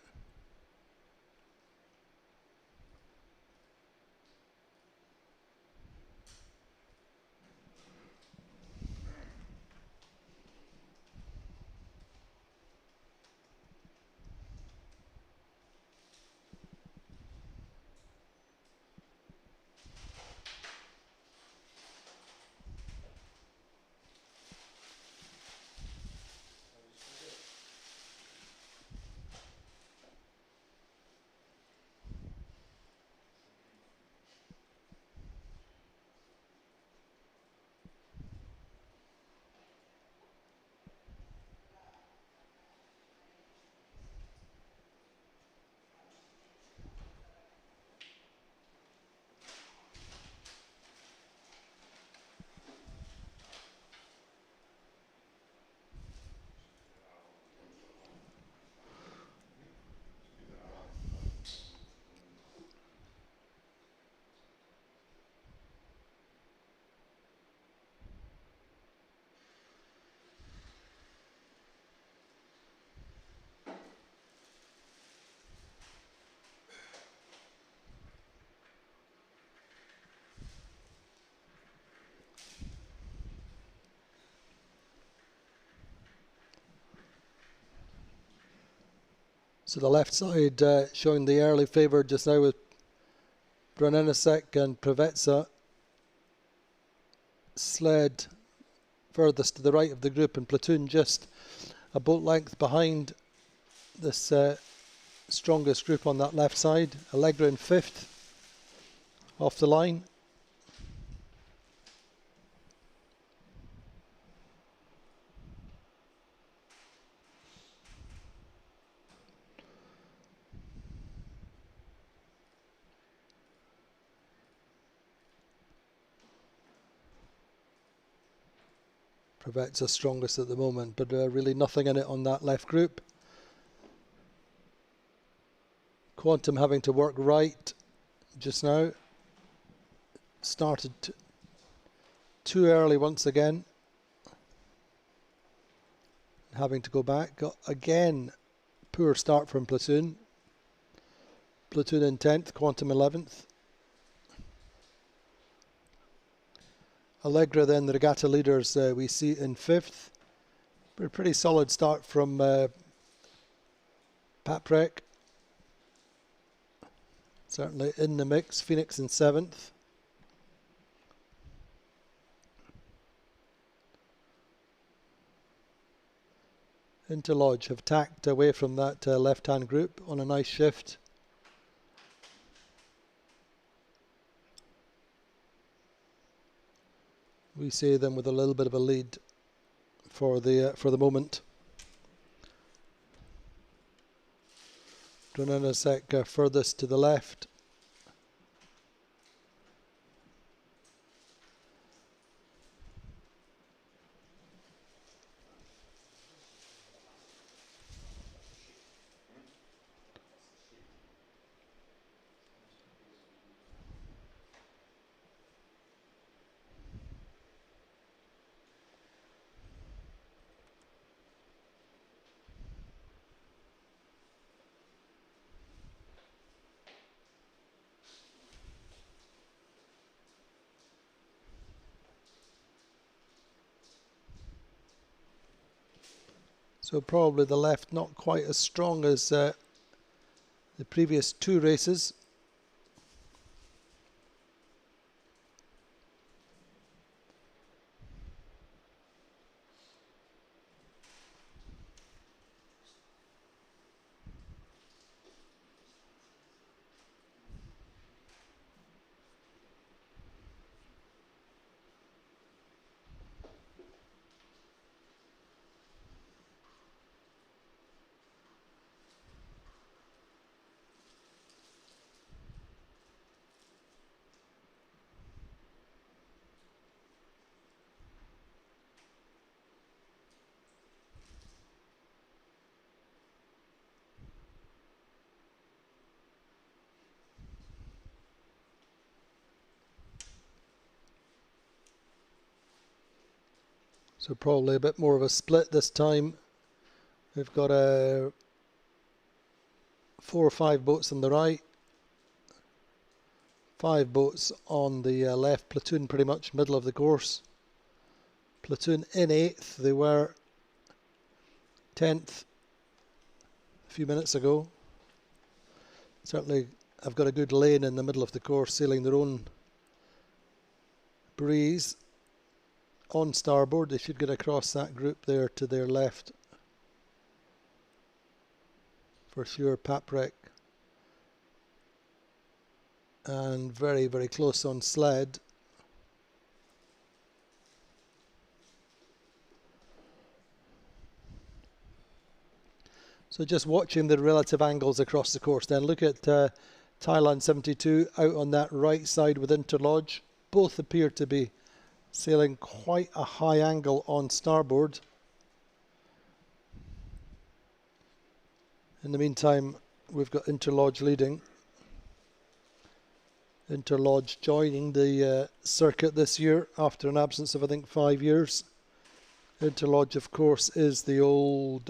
So the left side showing the early favour just now with Brunina and Prevetsa. Sled furthest to the right of the group, and Platoon just a boat length behind this strongest group on that left side. Allegra in 5th off the line. Prevetsa strongest at the moment, but really nothing in it on that left group. Quantum having to work right just now. Started too early once again. Having to go back. Got again poor start from Platoon. Platoon in 10th, Quantum 11th. Allegra then, the regatta leaders, we see in 5th. But a pretty solid start from Paprec. Certainly in the mix. Phoenix in 7th. Interlodge have tacked away from that left-hand group on a nice shift. We see them with a little bit of a lead for the moment. Dronanosek furthest to the left. So probably the left not quite as strong as the previous 2 races. So probably a bit more of a split this time. We've got 4 or 5 boats on the right, 5 boats on the left. Platoon pretty much middle of the course. Platoon in 8th. They were 10th a few minutes ago. Certainly have got a good lane in the middle of the course, sailing their own breeze. On starboard, they should get across that group there to their left. For sure, Paprec. And very, very close on sled. So just watching the relative angles across the course then. Look at Thailand 72 out on that right side with Interlodge. Both appear to be sailing quite a high angle on starboard. In the meantime, we've got Interlodge leading. Interlodge joining the circuit this year after an absence of I think 5 years. Interlodge of course is the old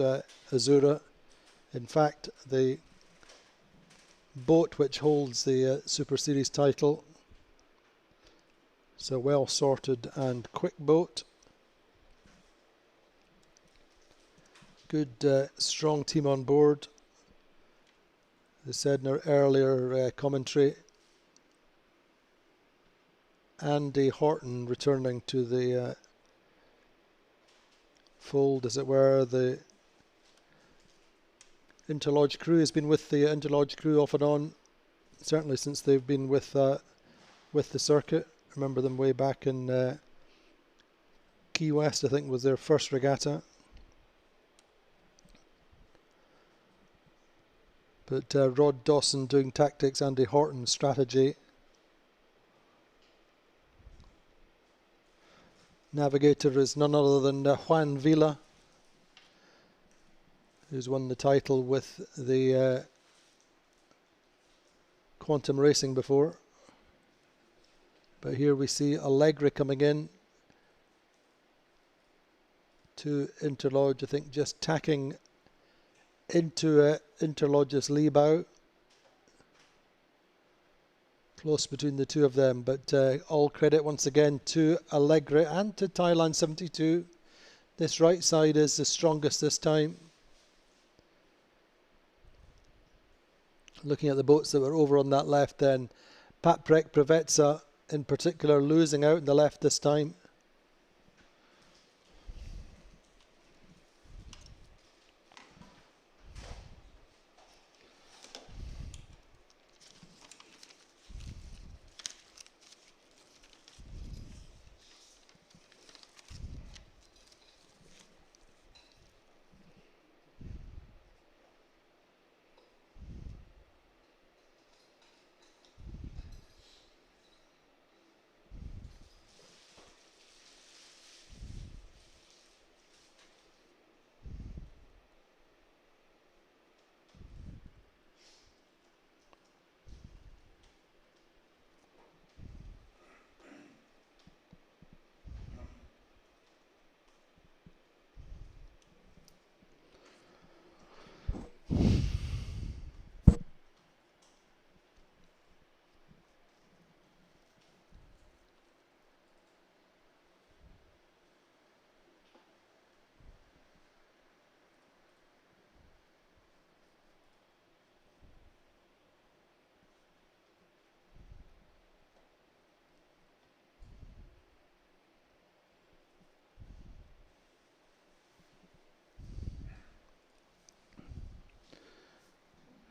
Azura. In fact, the boat which holds the Super Series title. It's a well sorted and quick boat. Good strong team on board. As I said in our earlier commentary, Andy Horton returning to the fold, as it were. The Interlodge crew has been with the Interlodge crew off and on, certainly since they've been with the circuit. Remember them way back in Key West, I think was their first regatta. But Rod Dawson doing tactics, Andy Horton strategy. Navigator is none other than Juan Villa, who's won the title with the Quantum Racing before. But here we see Allegra coming in to Interlodge, I think just tacking into Interlodge's lee bow. Close between the two of them, but all credit once again to Allegra and to Thailand 72. This right side is the strongest this time. Looking at the boats that were over on that left then, Paprek Pravetsa in particular losing out in the left this time.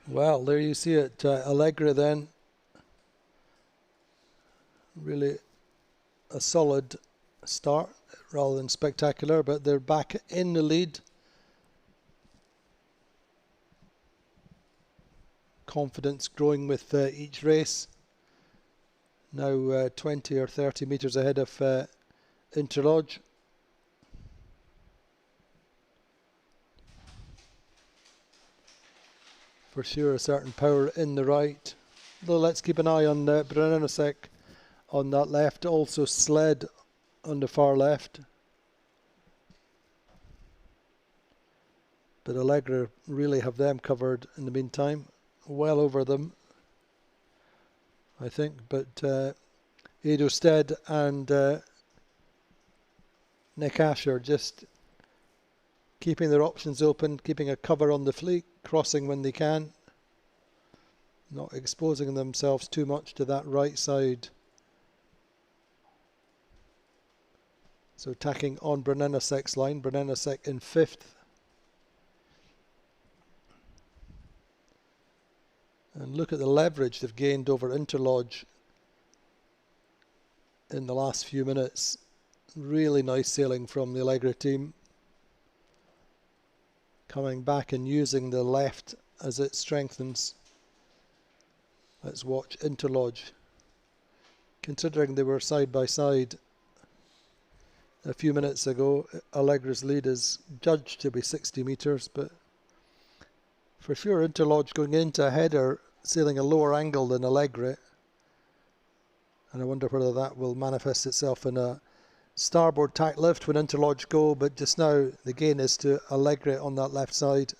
Well, there you see it, Allegra then. Really a solid start rather than spectacular, but they're back in the lead. Confidence growing with each race. Now 20 or 30 metres ahead of Interlodge. For sure, a certain power in the right. Though let's keep an eye on Brunelosek on that left. Also Sled on the far left. But Allegra really have them covered in the meantime. Well over them, I think. But Edo Stead and Nick Asher just keeping their options open, keeping a cover on the fleet, crossing when they can, not exposing themselves too much to that right side. So tacking on Brunellosek's line, Brunellosek in 5th. And look at the leverage they've gained over Interlodge in the last few minutes. Really nice sailing from the Allegra team. Coming back and using the left as it strengthens. Let's watch Interlodge. Considering they were side by side a few minutes ago, Allegra's lead is judged to be 60 metres, but for sure Interlodge going into a header, sailing a lower angle than Allegra. And I wonder whether that will manifest itself in a starboard tack lift when Interlodge go, but just now the gain is to Allegra on that left side.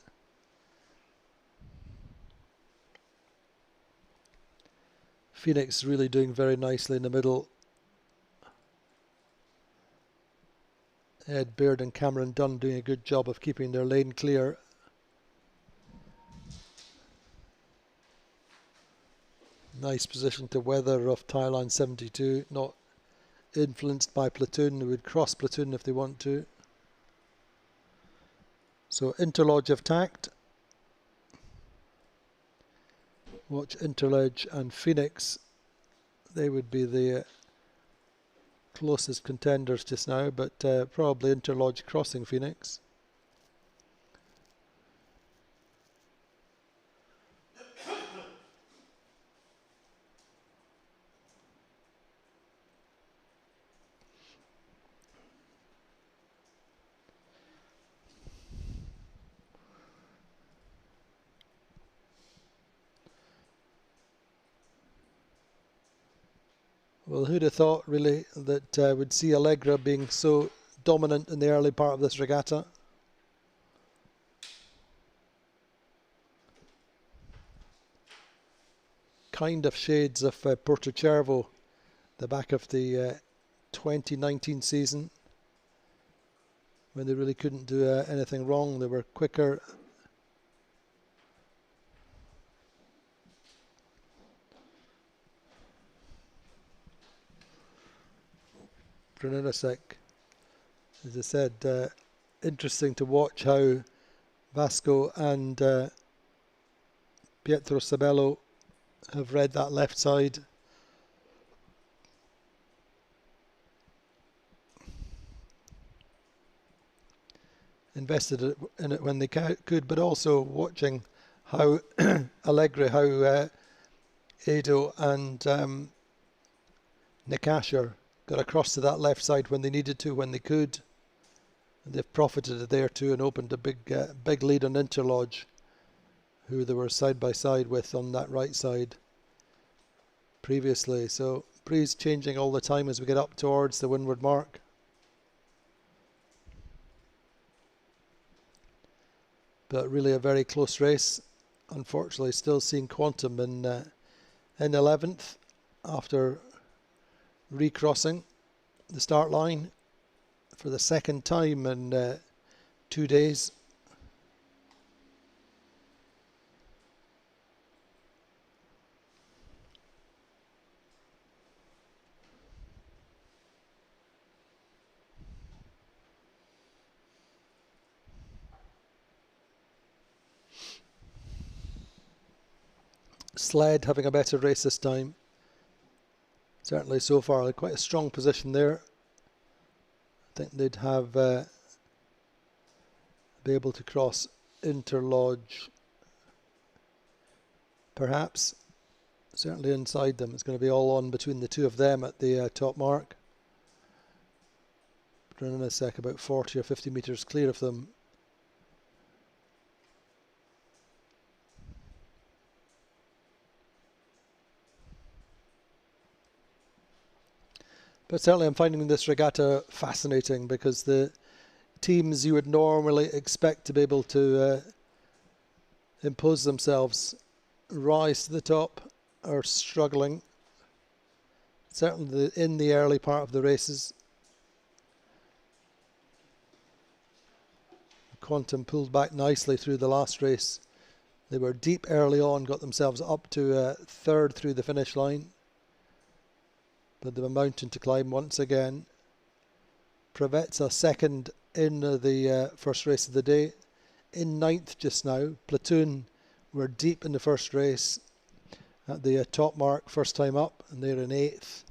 Phoenix really doing very nicely in the middle. Ed Baird and Cameron Dunn doing a good job of keeping their lane clear. Nice position to weather of Thailand 72, not influenced by platoon. They would cross platoon if they want to. So Interlodge have tacked. Watch Interlodge and Phoenix. They would be the closest contenders just now, but probably Interlodge crossing Phoenix. Well, who'd have thought really that we'd see Allegra being so dominant in the early part of this regatta? kind of shades of Portocervo, the back of the 2019 season, when they really couldn't do anything wrong. They were quicker. Bruninesek, as I said, interesting to watch how Vasco and Pietro Sabello have read that left side. Invested in it when they could, but also watching how Allegri, how Edo and Nick Asher got across to that left side when they needed to, when they could. And they've profited there too and opened a big lead on Interlodge, who they were side by side with on that right side previously. So breeze changing all the time as we get up towards the windward mark. But really a very close race. Unfortunately, still seeing Quantum in 11th after recrossing the start line for the second time in 2 days. Sled having a better race this time. Certainly so far, quite a strong position there. I think they'd have be able to cross Interlodge, perhaps. Certainly inside them. It's going to be all on between the two of them at the top mark. Bruninesek about 40 or 50 metres clear of them. But certainly I'm finding this regatta fascinating, because the teams you would normally expect to be able to impose themselves, rise to the top, are struggling. Certainly in the early part of the races. Quantum pulled back nicely through the last race. They were deep early on, got themselves up to third through the finish line. But they have a mountain to climb once again. Pravetsa second in the first race of the day. In ninth just now. Platoon were deep in the first race at the top mark, first time up, and they're in eighth.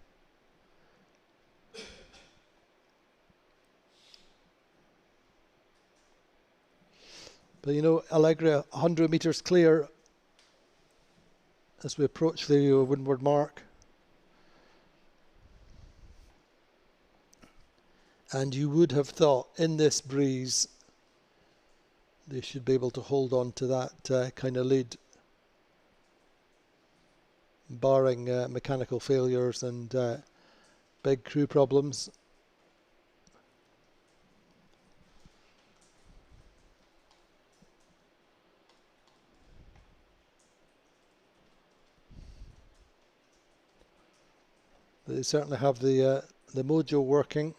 But you know, Allegri 100 metres clear as we approach the windward mark. And you would have thought in this breeze they should be able to hold on to that kind of lead, barring mechanical failures and big crew problems. They certainly have the mojo working.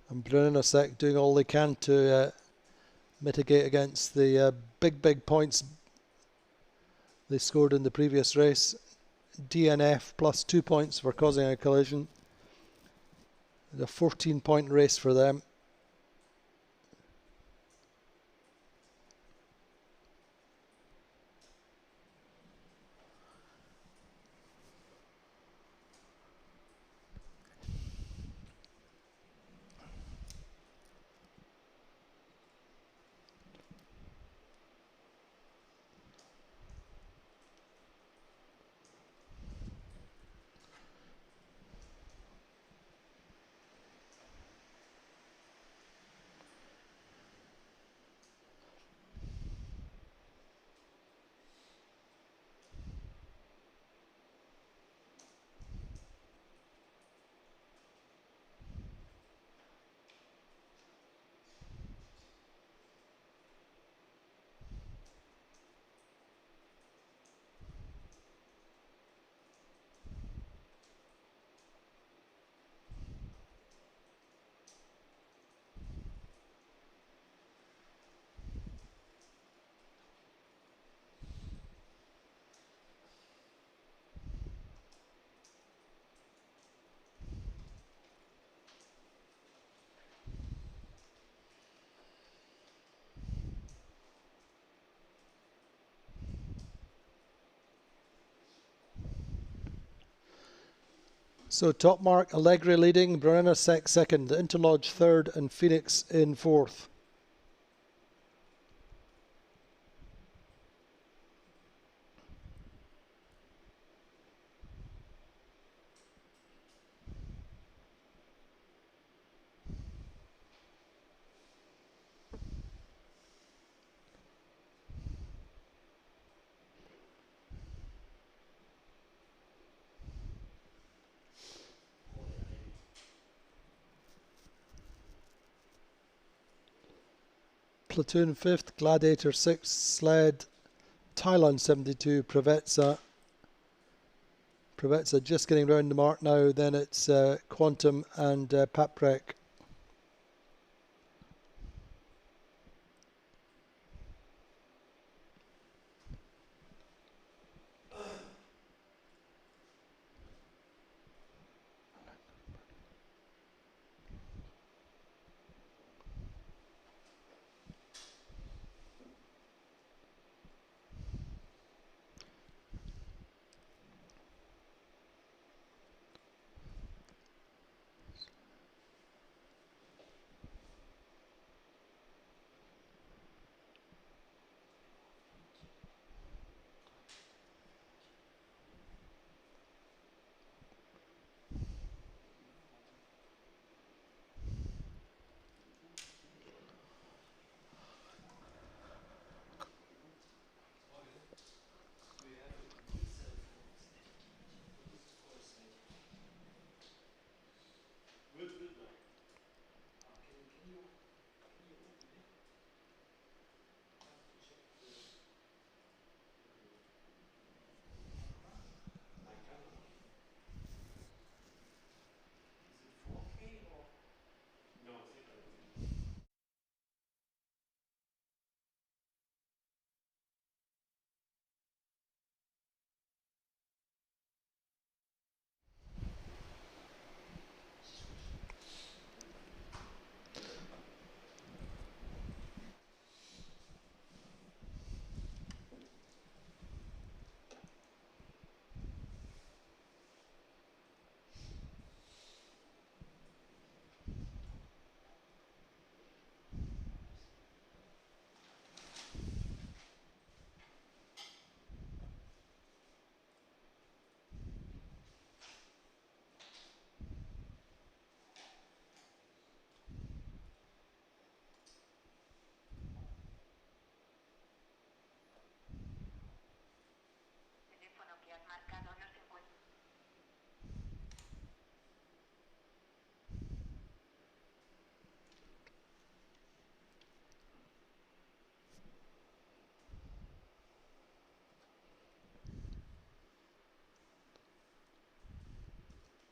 And Bruninesek doing all they can to mitigate against the big points they scored in the previous race. DNF plus 2 points for causing a collision. A 14-point race for them. So top mark, Allegri leading, Brenner second, Interlodge third, and Phoenix in fourth. Platoon fifth, Gladiator sixth, Sled, Thailand 72, Preveza just getting round the mark now. Then it's Quantum and Paprec.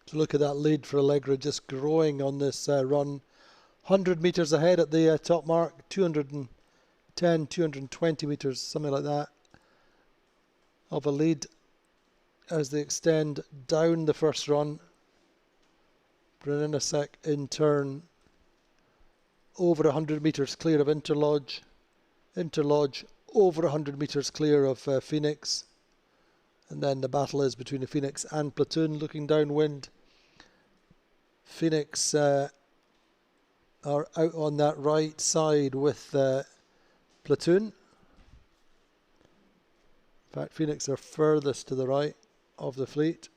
To look at that lead for Allegra just growing on this run. 100 metres ahead at the top mark, 210, 220 metres, something like that, of a lead as they extend down the first run. Brennensek in turn over 100 metres clear of Interlodge. Interlodge over 100 metres clear of Phoenix. And then the battle is between the Phoenix and Platoon looking downwind. Phoenix are out on that right side with Platoon. In fact, Phoenix are furthest to the right of the fleet.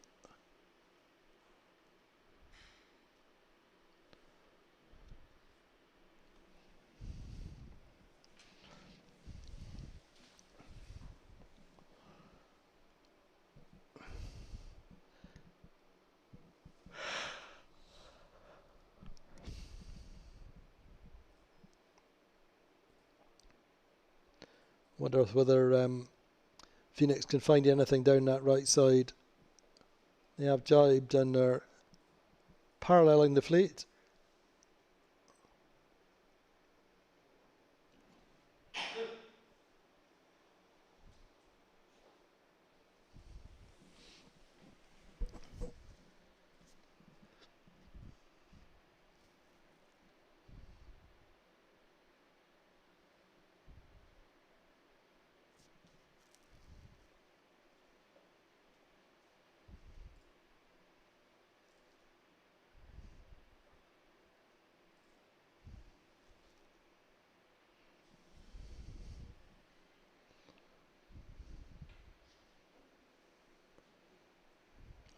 Wonder whether Phoenix can find anything down that right side. They have jibed and are paralleling the fleet.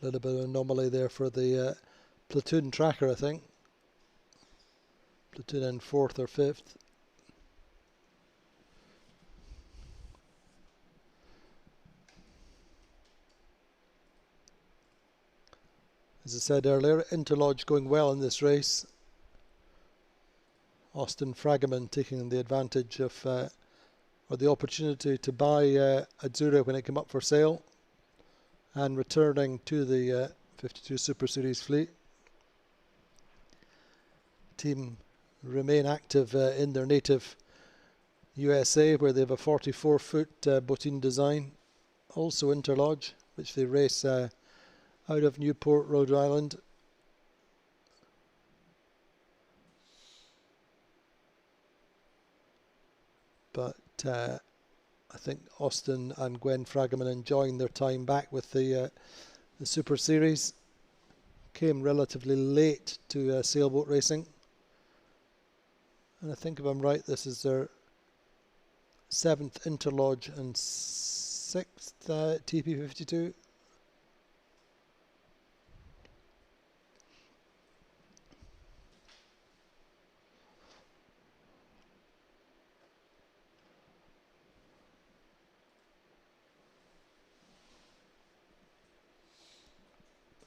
A little bit of anomaly there for the platoon tracker, I think. Platoon in 4th or 5th. As I said earlier, Interlodge going well in this race. Austin Fragaman taking the advantage of or the opportunity to buy Azzurra when it came up for sale and returning to the 52 Super Series fleet. Team remain active in their native USA, where they have a 44-foot Botin design, also Interlodge, which they race out of Newport, Rhode Island. But I think Austin and Gwen Fragaman enjoying their time back with the Super Series. Came relatively late to sailboat racing. And I think if I'm right, this is their 7th Interlodge and 6th TP52.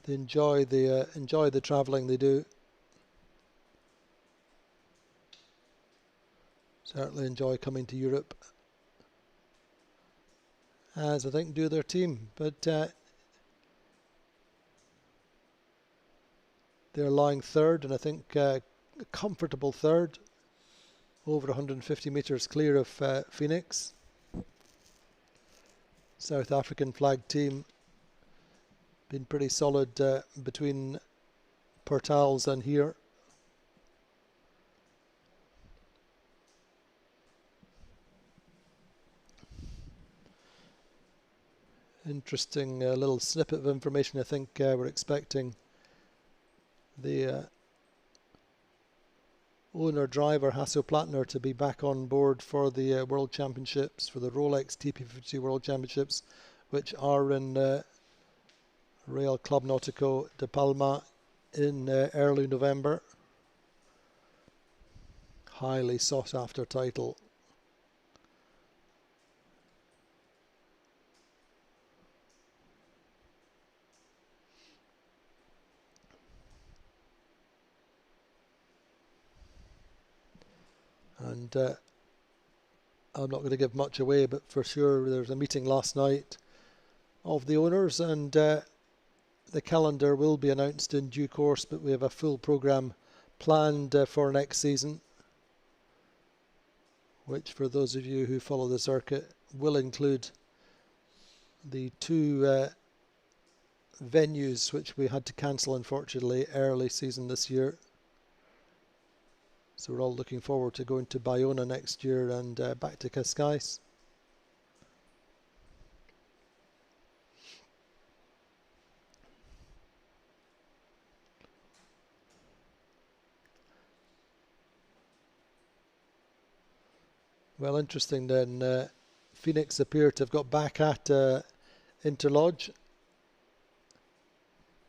They enjoy the travelling they do. Certainly enjoy coming to Europe, as I think do their team. But they're lying third, and I think a comfortable third, over 150 metres clear of Phoenix. South African flag team been pretty solid between Portals and here. Interesting little snippet of information. I think we're expecting the owner-driver Hasso Plattner to be back on board for the World Championships, for the Rolex TP50 World Championships, which are in Real Club Nautico de Palma in early November. Highly sought after title. And I'm not going to give much away, but for sure there's a meeting last night of the owners, and the calendar will be announced in due course, but we have a full programme planned for next season, which for those of you who follow the circuit will include the 2 venues which we had to cancel unfortunately early season this year. So we're all looking forward to going to Bayona next year and back to Cascais. Well, interesting then, Phoenix appear to have got back at Interlodge.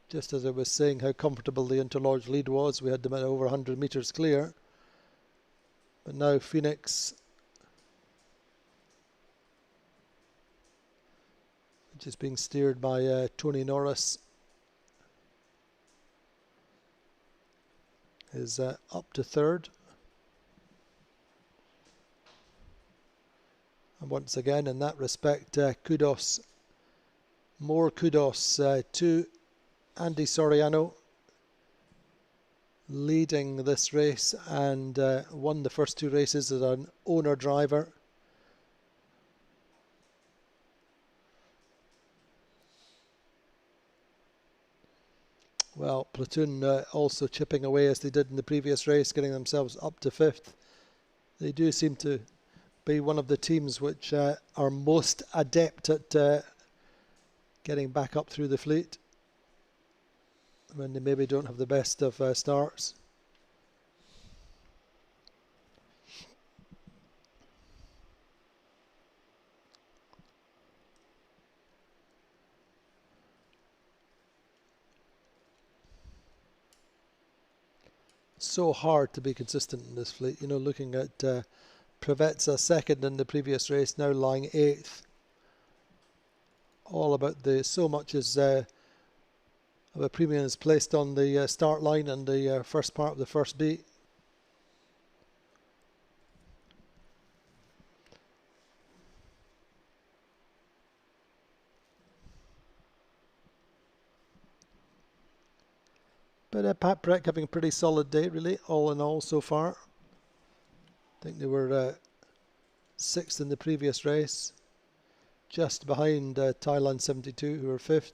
Just as I was saying how comfortable the Interlodge lead was, we had them at over 100 metres clear. But now Phoenix, which is being steered by Tony Norris, is up to third. And once again, in that respect, more kudos to Andy Soriano, leading this race and won the first 2 races as an owner-driver. Well, Platoon also chipping away as they did in the previous race, getting themselves up to 5th. They do seem to be one of the teams which are most adept at getting back up through the fleet when they maybe don't have the best of starts. So hard to be consistent in this fleet. You know, looking at Provezza second in the previous race, now lying 8th. All about so much is of a premium is placed on the start line and the first part of the first beat. But Pat Breck having a pretty solid day, really, all in all so far. I think they were 6th in the previous race, just behind Thailand 72, who were 5th.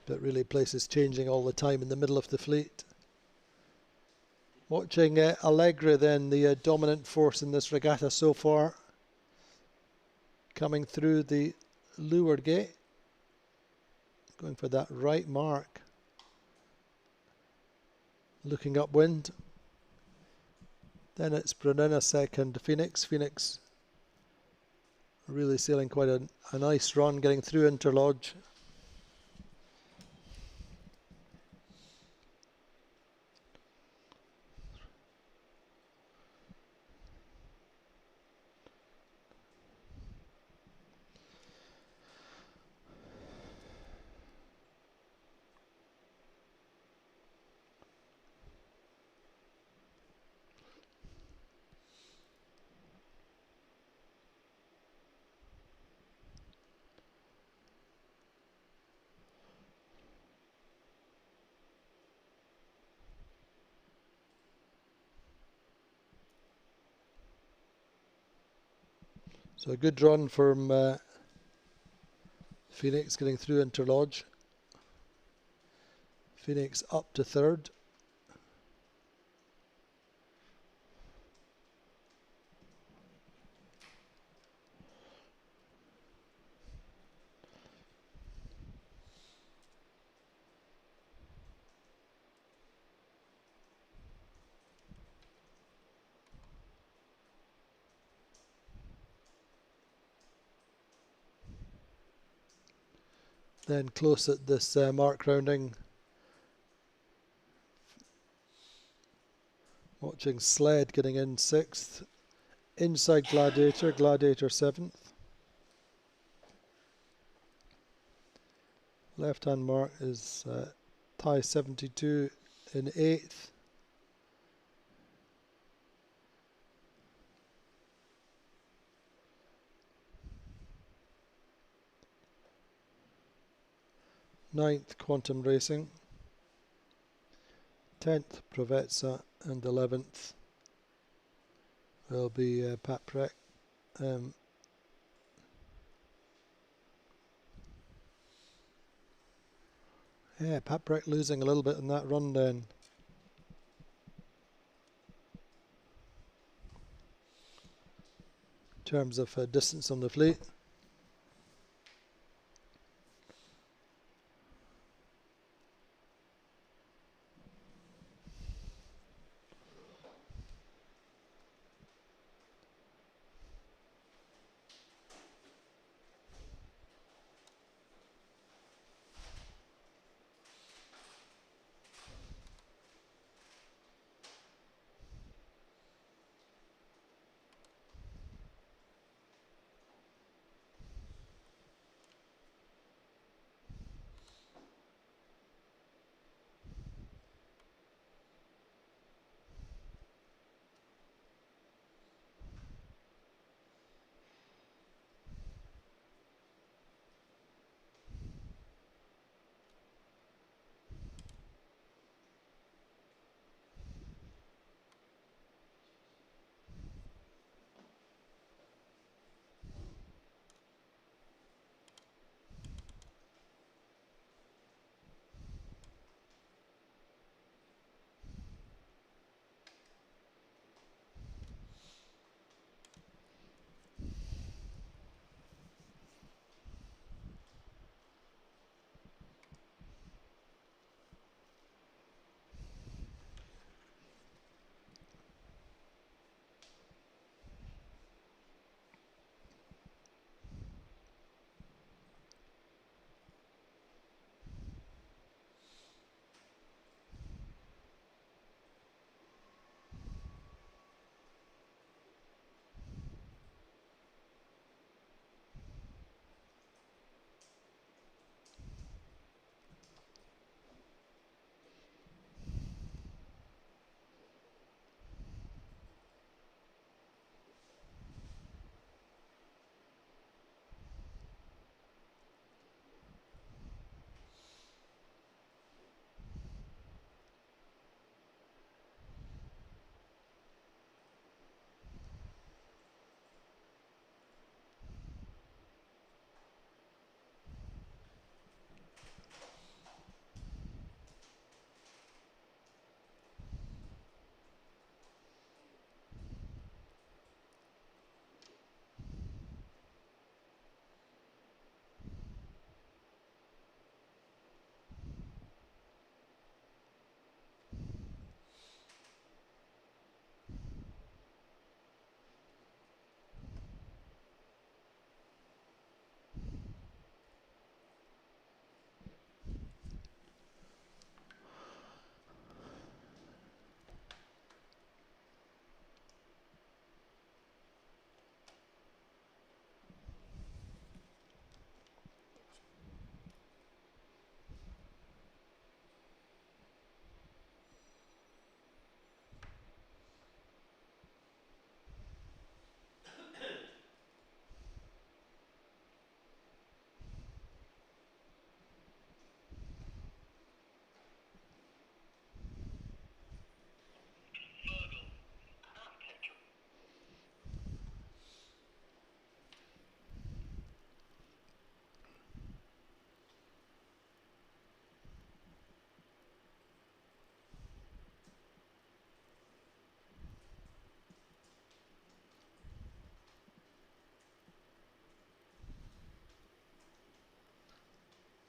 But really, places changing all the time in the middle of the fleet. Watching Allegra then, the dominant force in this regatta so far, coming through the leeward gate, going for that right mark, looking upwind. Then it's Brunena second, Phoenix. Phoenix really sailing quite a nice run, getting through Interlodge. So a good run from Phoenix getting through Interlodge. Phoenix up to third. Then close at this mark rounding. Watching Sled getting in 6th. Inside Gladiator, Gladiator 7th. Left hand mark is Thai 72 in 8th. Ninth Quantum Racing. 10th Provezza, and 11th will be Pat Preck. Yeah, Pat Breck losing a little bit in that run then. In terms of distance on the fleet.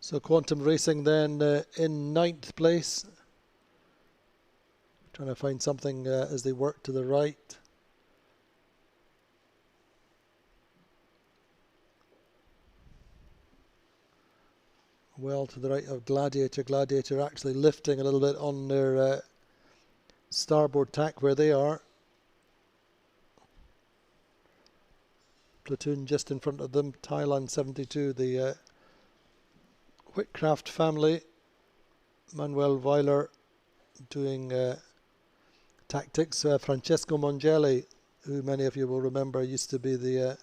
So Quantum Racing then in 9th place. Trying to find something as they work to the right. Well to the right of Gladiator. Gladiator actually lifting a little bit on their starboard tack where they are. Platoon just in front of them. Thailand 72, the Whitcraft family. Manuel Weiler doing tactics. Francesco Mongelli, who many of you will remember used to be the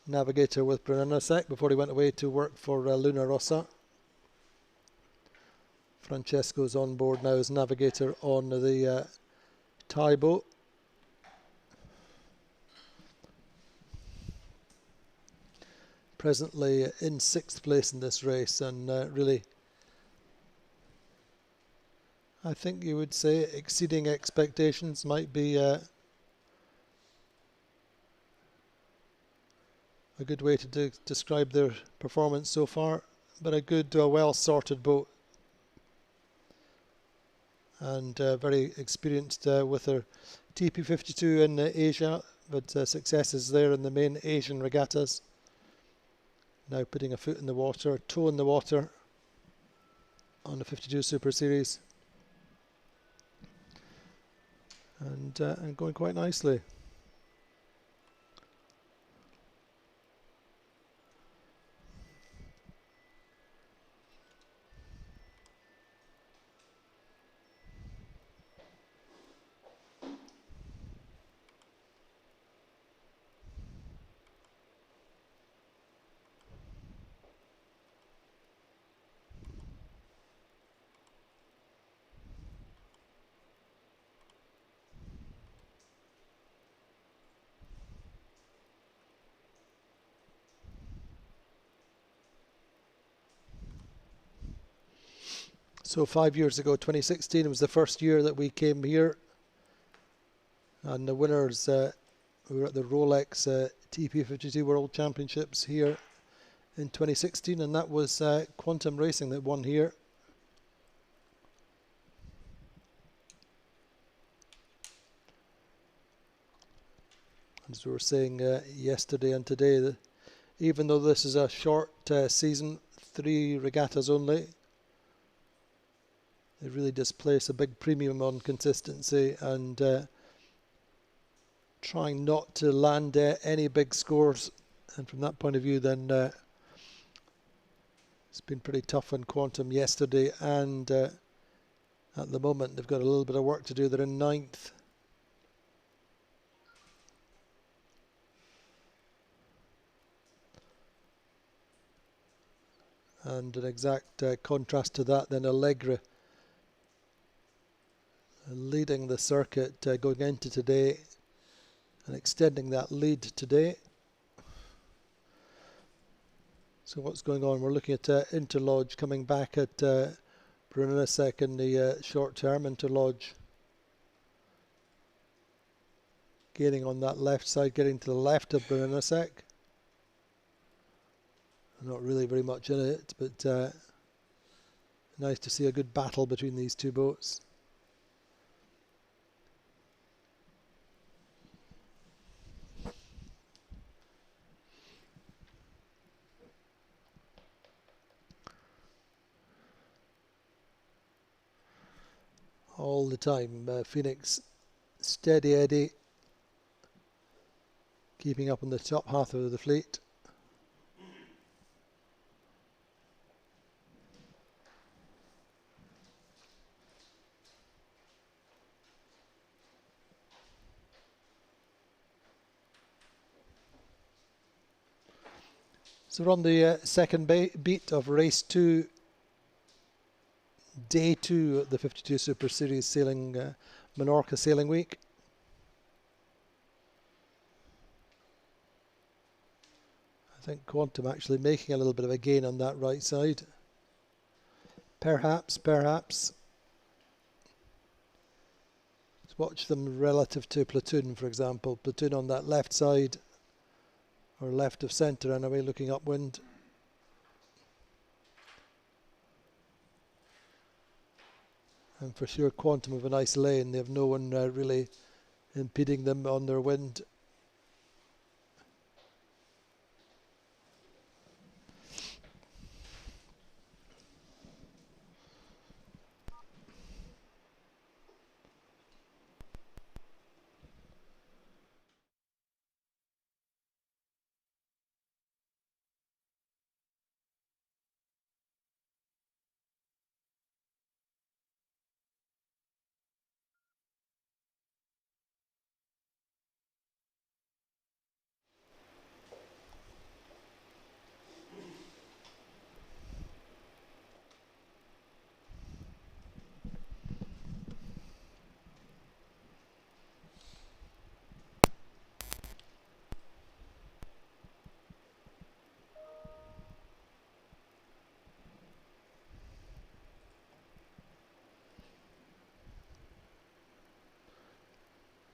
navigator with Brunello before he went away to work for Luna Rossa. Francesco's on board now as navigator on the Thai boat. Presently in 6th place in this race, and really, I think you would say exceeding expectations might be a good way to describe their performance so far, but a good, well sorted boat. And very experienced with their TP52 in Asia, but successes there in the main Asian regattas. Now putting a foot in the water, toe in the water on the 52 Super Series, and going quite nicely. So 5 years ago, 2016, was the first year that we came here, and the winners we were at the Rolex TP52 World Championships here in 2016, and that was Quantum Racing that won here. As we were saying yesterday and today, even though this is a short season, 3 regattas only, it really does place a big premium on consistency and trying not to land any big scores. And from that point of view, then it's been pretty tough on Quantum yesterday, and at the moment they've got a little bit of work to do. They're in 9th. And an exact contrast to that, then Allegre leading the circuit going into today and extending that lead today. So what's going on? We're looking at Interlodge coming back at Brunello in the short term. Interlodge gaining on that left side, getting to the left of Brunello. Not really very much in it, but nice to see a good battle between these two boats. All the time, Phoenix steady Eddie, keeping up on the top half of the fleet. So we're on the second beat of race 2, day 2 of the 52 Super Series sailing, Menorca Sailing Week. I think Quantum actually making a little bit of a gain on that right side. Perhaps. Let's watch them relative to Platoon, for example. Platoon on that left side, or left of centre anyway, looking upwind. And for sure, Quantum have a nice lane. They have no one really impeding them on their wind.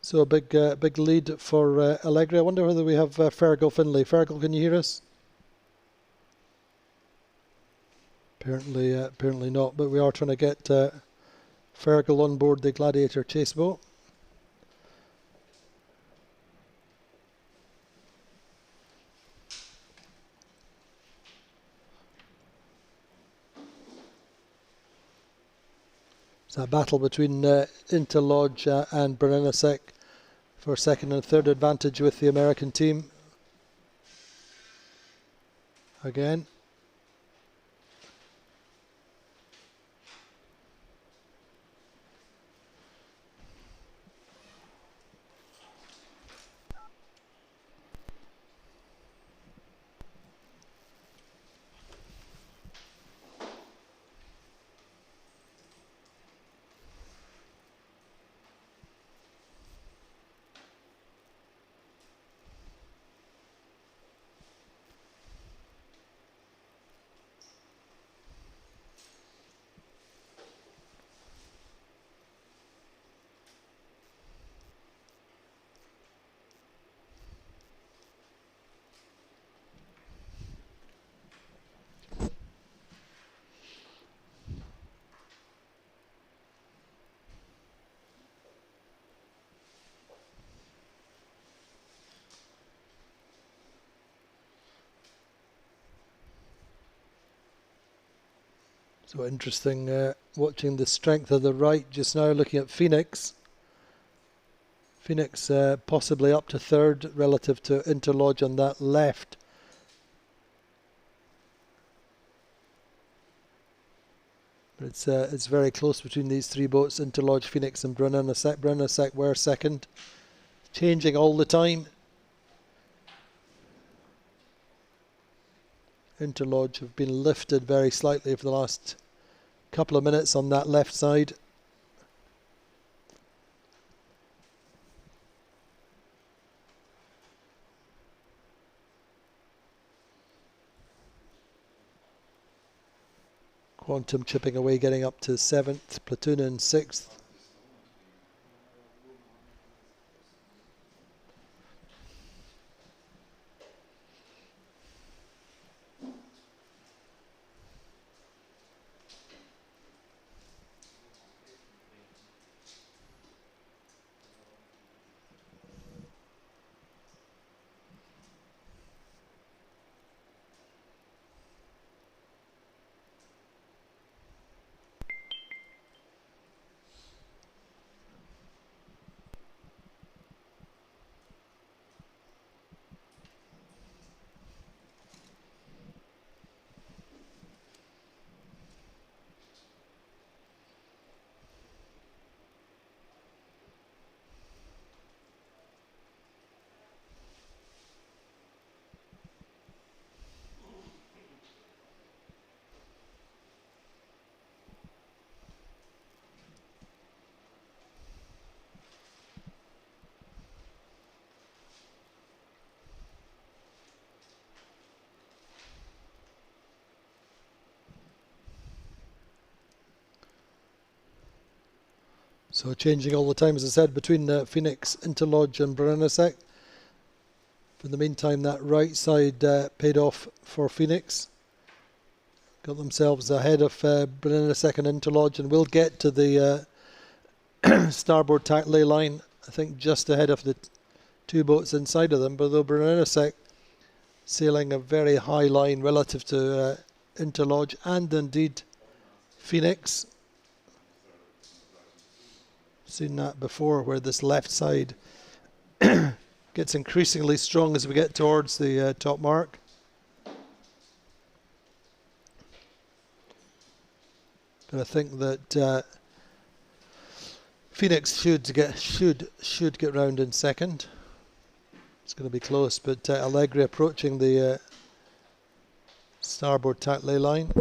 So a big lead for Allegri. I wonder whether we have Fergal Finlay. Fergal, can you hear us? Apparently not. But we are trying to get Fergal on board the Gladiator chase boat. It's a battle between Interlodge and Berenasek for second and third advantage with the American team. Again. So interesting watching the strength of the right just now, looking at Phoenix. Phoenix possibly up to third relative to Interlodge on that left. But it's very close between these three boats, Interlodge, Phoenix and Berenasek. Berenasek were second, changing all the time. Interlodge have been lifted very slightly for the last couple of minutes on that left side. Quantum chipping away, getting up to 7th, Platoon in 6th. So changing all the time, as I said, between Phoenix, Interlodge and Berenasek. For the meantime, that right side paid off for Phoenix. got themselves ahead of Brunina second Interlodge, and will get to the starboard tack lay line, I think just ahead of the two boats inside of them, but though Brunina sailing a very high line relative to Interlodge and indeed Phoenix. Seen that before, where this left side gets increasingly strong as we get towards the top mark. But I think that Phoenix should get round in second. It's going to be close, but Allegri approaching the starboard tack lay line.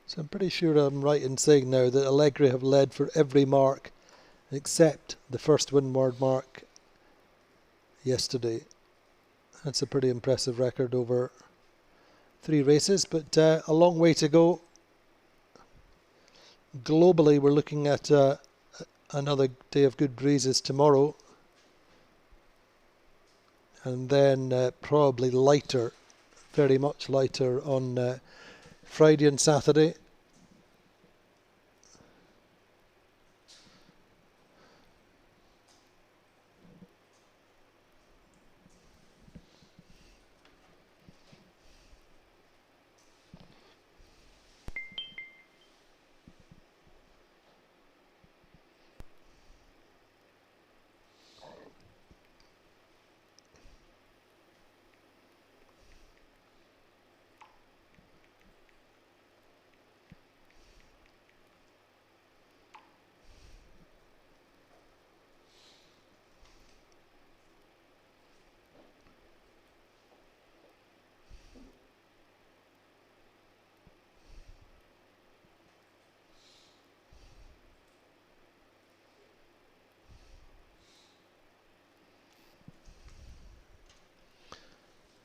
So I'm pretty sure I'm right in saying now that Allegri have led for every mark except the first windward mark yesterday. That's a pretty impressive record over 3 races, but a long way to go. Globally, we're looking at another day of good breezes tomorrow, and then probably lighter, very much lighter on Friday and Saturday.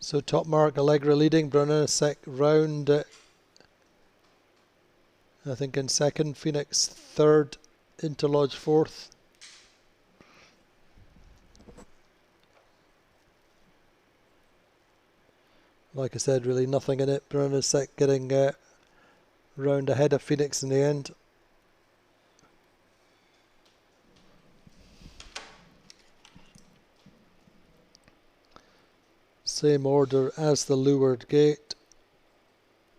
So top mark, Allegra leading, Brunner round, I think in second, Phoenix third, Interlodge fourth. Like I said, really nothing in it. Brunner getting round ahead of Phoenix in the end. Same order as the leeward gate.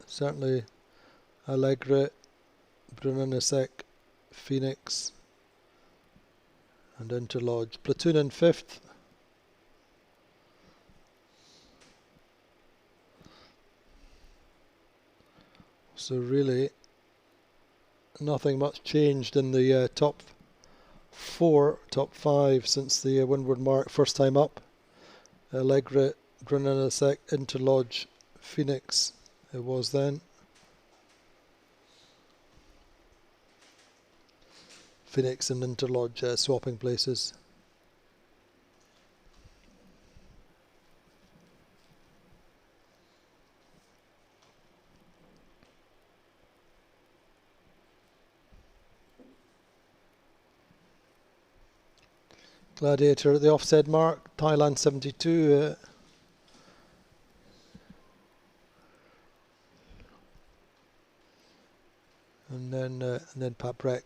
Certainly Allegra, Brunner, Phoenix and Interlodge. Platoon in fifth. So really nothing much changed in the top 5 since the windward mark first time up. Allegra, Brunner, Interlodge, Phoenix it was then. Phoenix and Interlodge swapping places. Gladiator at the offset mark, Thailand 72. And then Paprec.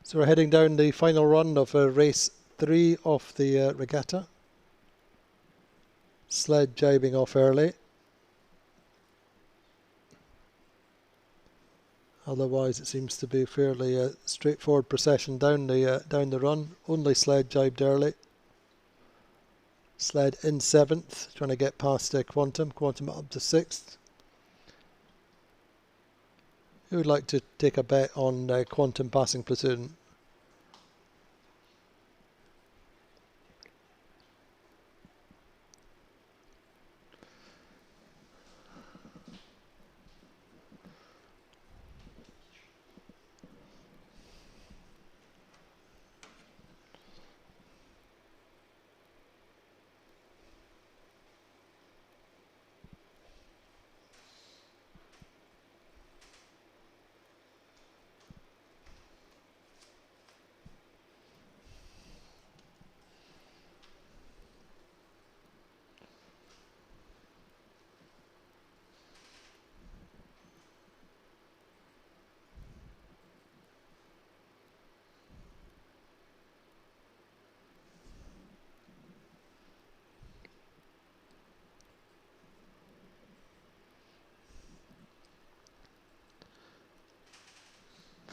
So we're heading down the final run of race 3 of the regatta. Sled jibing off early. Otherwise, it seems to be a fairly straightforward procession down the run. Only sled jibed early. Sled in 7th, trying to get past Quantum. Quantum up to 6th. Who would like to take a bet on Quantum passing Platoon?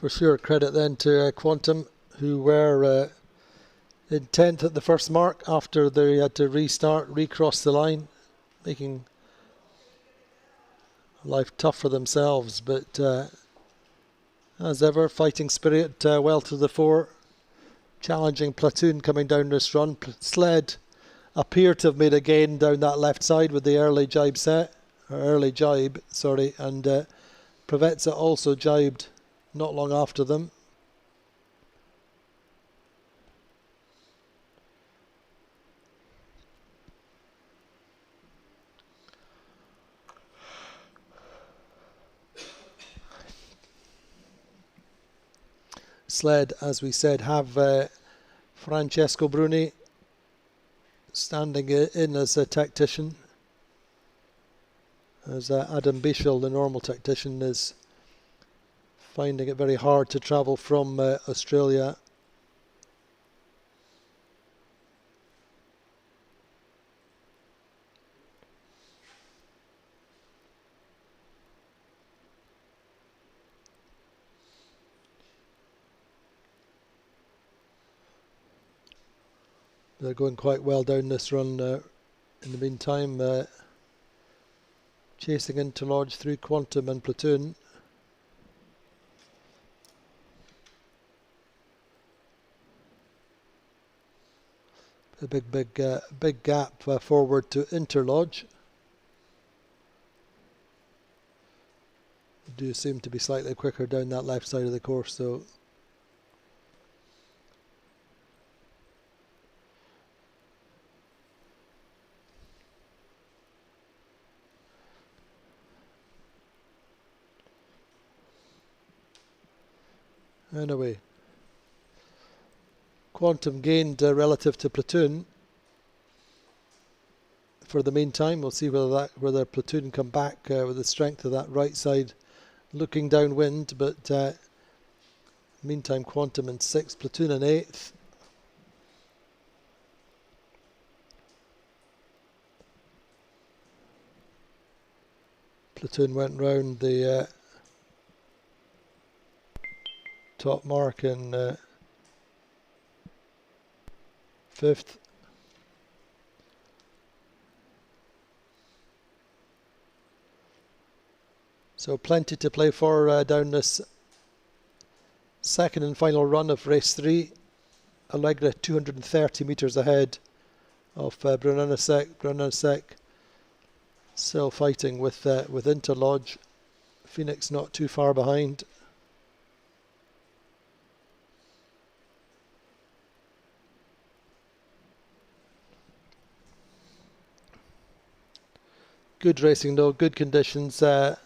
For sure, credit then to Quantum, who were in 10th at the first mark after they had to recross the line, making life tough for themselves. But as ever, fighting spirit well to the fore. Challenging Platoon coming down this run. Sled appear to have made a gain down that left side with the early jibe and Provezza also jibed not long after them. Sled, as we said, have Francesco Bruni standing in as a tactician, as Adam Bischel, the normal tactician, is finding it very hard to travel from Australia. They're going quite well down this run in the meantime, chasing into Lodge through Quantum and Platoon. A big gap forward to Interlodge. They do seem to be slightly quicker down that left side of the course, though. Anyway, Quantum gained relative to Platoon. For the meantime, we'll see whether Platoon come back with the strength of that right side, looking downwind. But meantime, Quantum in 6th, Platoon in 8th. Platoon went round the top mark in 5th. So plenty to play for down this second and final run of race 3. Allegra 230 metres ahead of Brunello-Sec. Brunello-Sec still fighting with Interlodge. Phoenix not too far behind. Good racing though, good conditions. A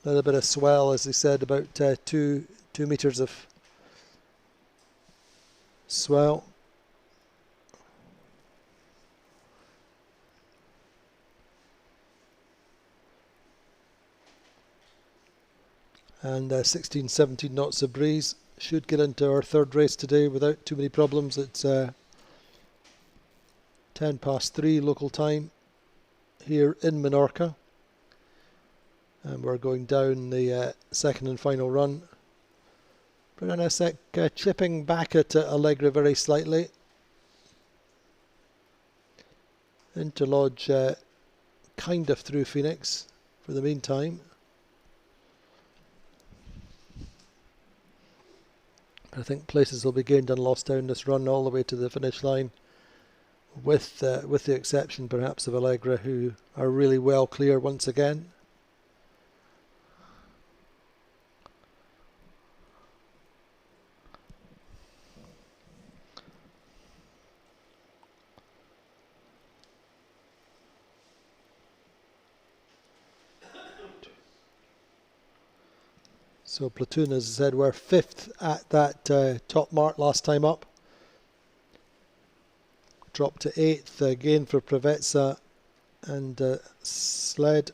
little bit of swell, as they said, about 2 metres of swell. And 16, 17 knots of breeze. Should get into our third race today without too many problems. It's 10 past 3 local time here in Menorca. And we're going down the second and final run. Brunello-Sec chipping back at Allegra very slightly. Interlodge kind of through Phoenix for the meantime. I think places will be gained and lost down this run all the way to the finish line, with the exception perhaps of Allegra, who are really well clear once again. So Platoon, as I said, were 5th at that top mark last time up. Dropped to 8th again for Provezza and Sled.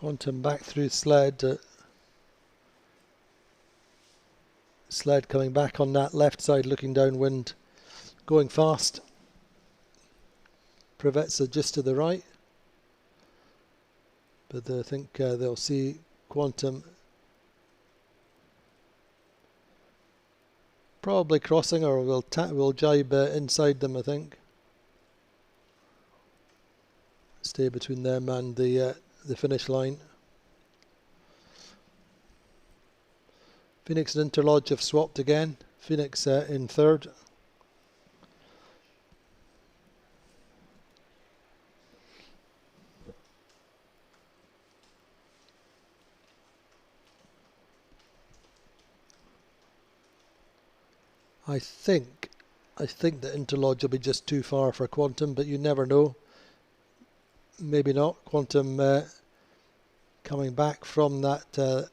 Quantum back through Sled. Sled coming back on that left side, looking downwind, going fast. Privetza just to the right. But I think they'll see Quantum probably crossing, or will jibe inside them, I think. Stay between them and the finish line. Phoenix and Interlodge have swapped again. Phoenix in third. I think that Interlodge will be just too far for Quantum, but you never know. Maybe not. Quantum coming back from that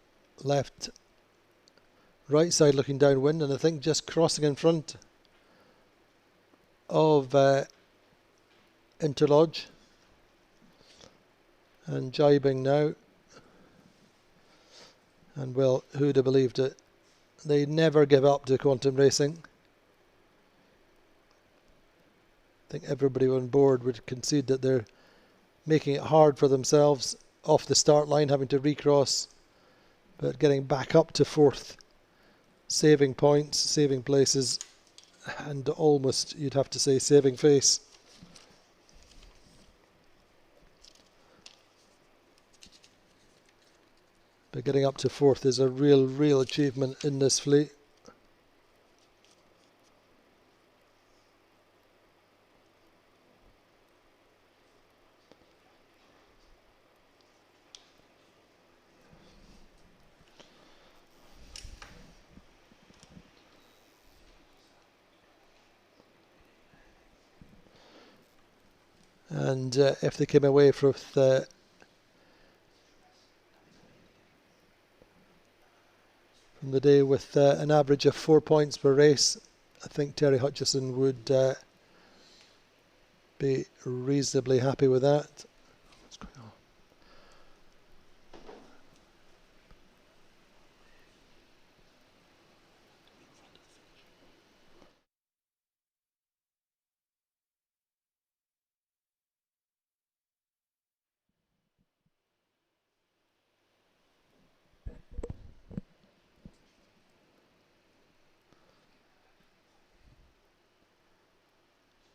right side looking downwind, and I think just crossing in front of Interlodge and jibing now. And well, who'd have believed it? They never give up to Quantum Racing. I think everybody on board would concede that they're making it hard for themselves off the start line, having to recross, but getting back up to fourth, saving points, saving places, and almost, you'd have to say, saving face. But getting up to fourth is a real achievement in this fleet. And if they came away from the day with an average of 4 points per race, I think Terry Hutchison would be reasonably happy with that. What's going on?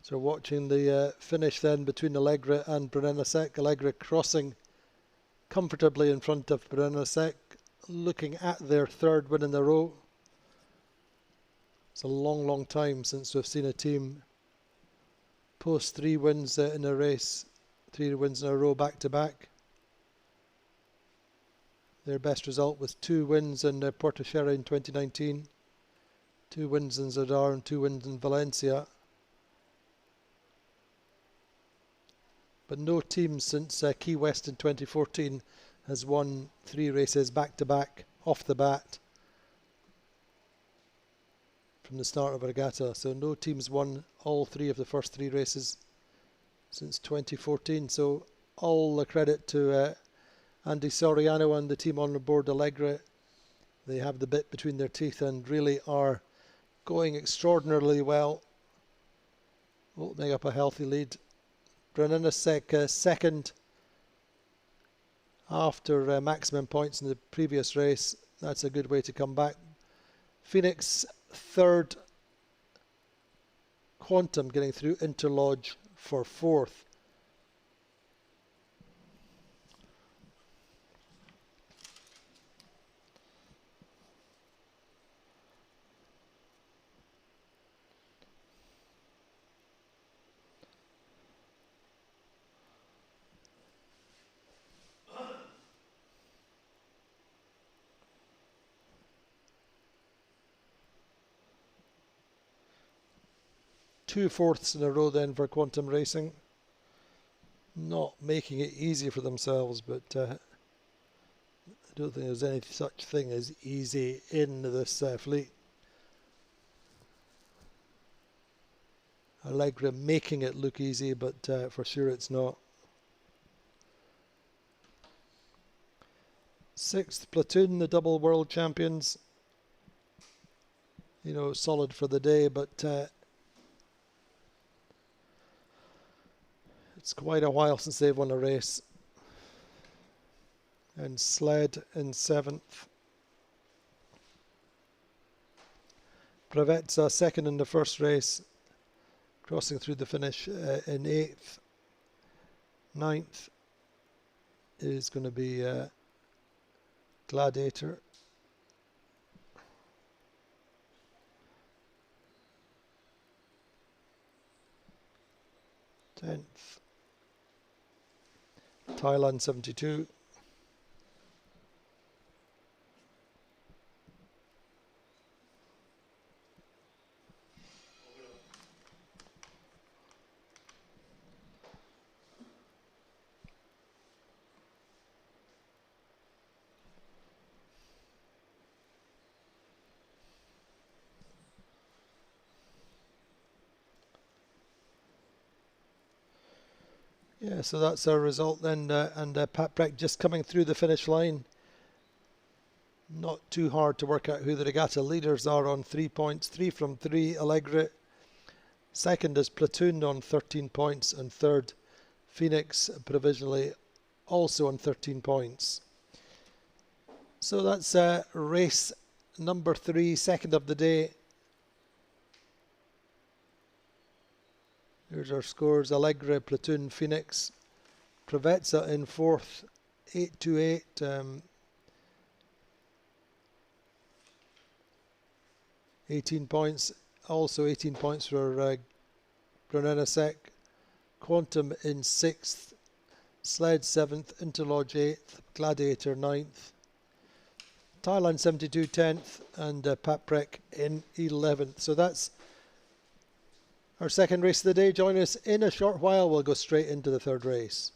So watching the finish then between Allegra and Brennesek. Allegra crossing comfortably in front of Brennesek, looking at their third win in a row. It's a long time since we've seen a team post 3 wins in a race, 3 wins in a row back to back. Their best result was 2 wins in Portochera in 2019, 2 wins in Zadar and 2 wins in Valencia. But no team since Key West in 2014 has won 3 races back to back off the bat from the start of a regatta. So no team's won all 3 of the first 3 races since 2014. So all the credit to Andy Soriano and the team on board Allegra. They have the bit between their teeth and really are going extraordinarily well, opening up a healthy lead. Brennesek second after maximum points in the previous race. That's a good way to come back. Phoenix third. Quantum getting through Interlodge for fourth. Two fourths in a row then for Quantum Racing. Not making it easy for themselves, but I don't think there's any such thing as easy in this fleet. Allegra making it look easy, but for sure it's not. 6th, Platoon, the double world champions. You know, solid for the day, but it's quite a while since they've won a race. And Sled in 7th. Pravetza second in the first race, crossing through the finish in 8th. 9th is going to be Gladiator. Tenth, Thailand 72. Yeah, so that's our result then, and Pat Breck just coming through the finish line. Not too hard to work out who the regatta leaders are on 3 points. 3 from 3, Allegre. Second is Platoon on 13 points, and third, Phoenix, provisionally also on 13 points. So that's race number 3, second of the day. Here's our scores: Allegre, Platoon, Phoenix. Pravetza in 4th, 828. 18 points. Also 18 points for Granenasek. Quantum in 6th. Sled 7th. Interlodge 8th. Gladiator 9th. Thailand 72 10th. And Pat Breck in 11th. So that's our second race of the day. Join us in a short while. We'll go straight into the third race.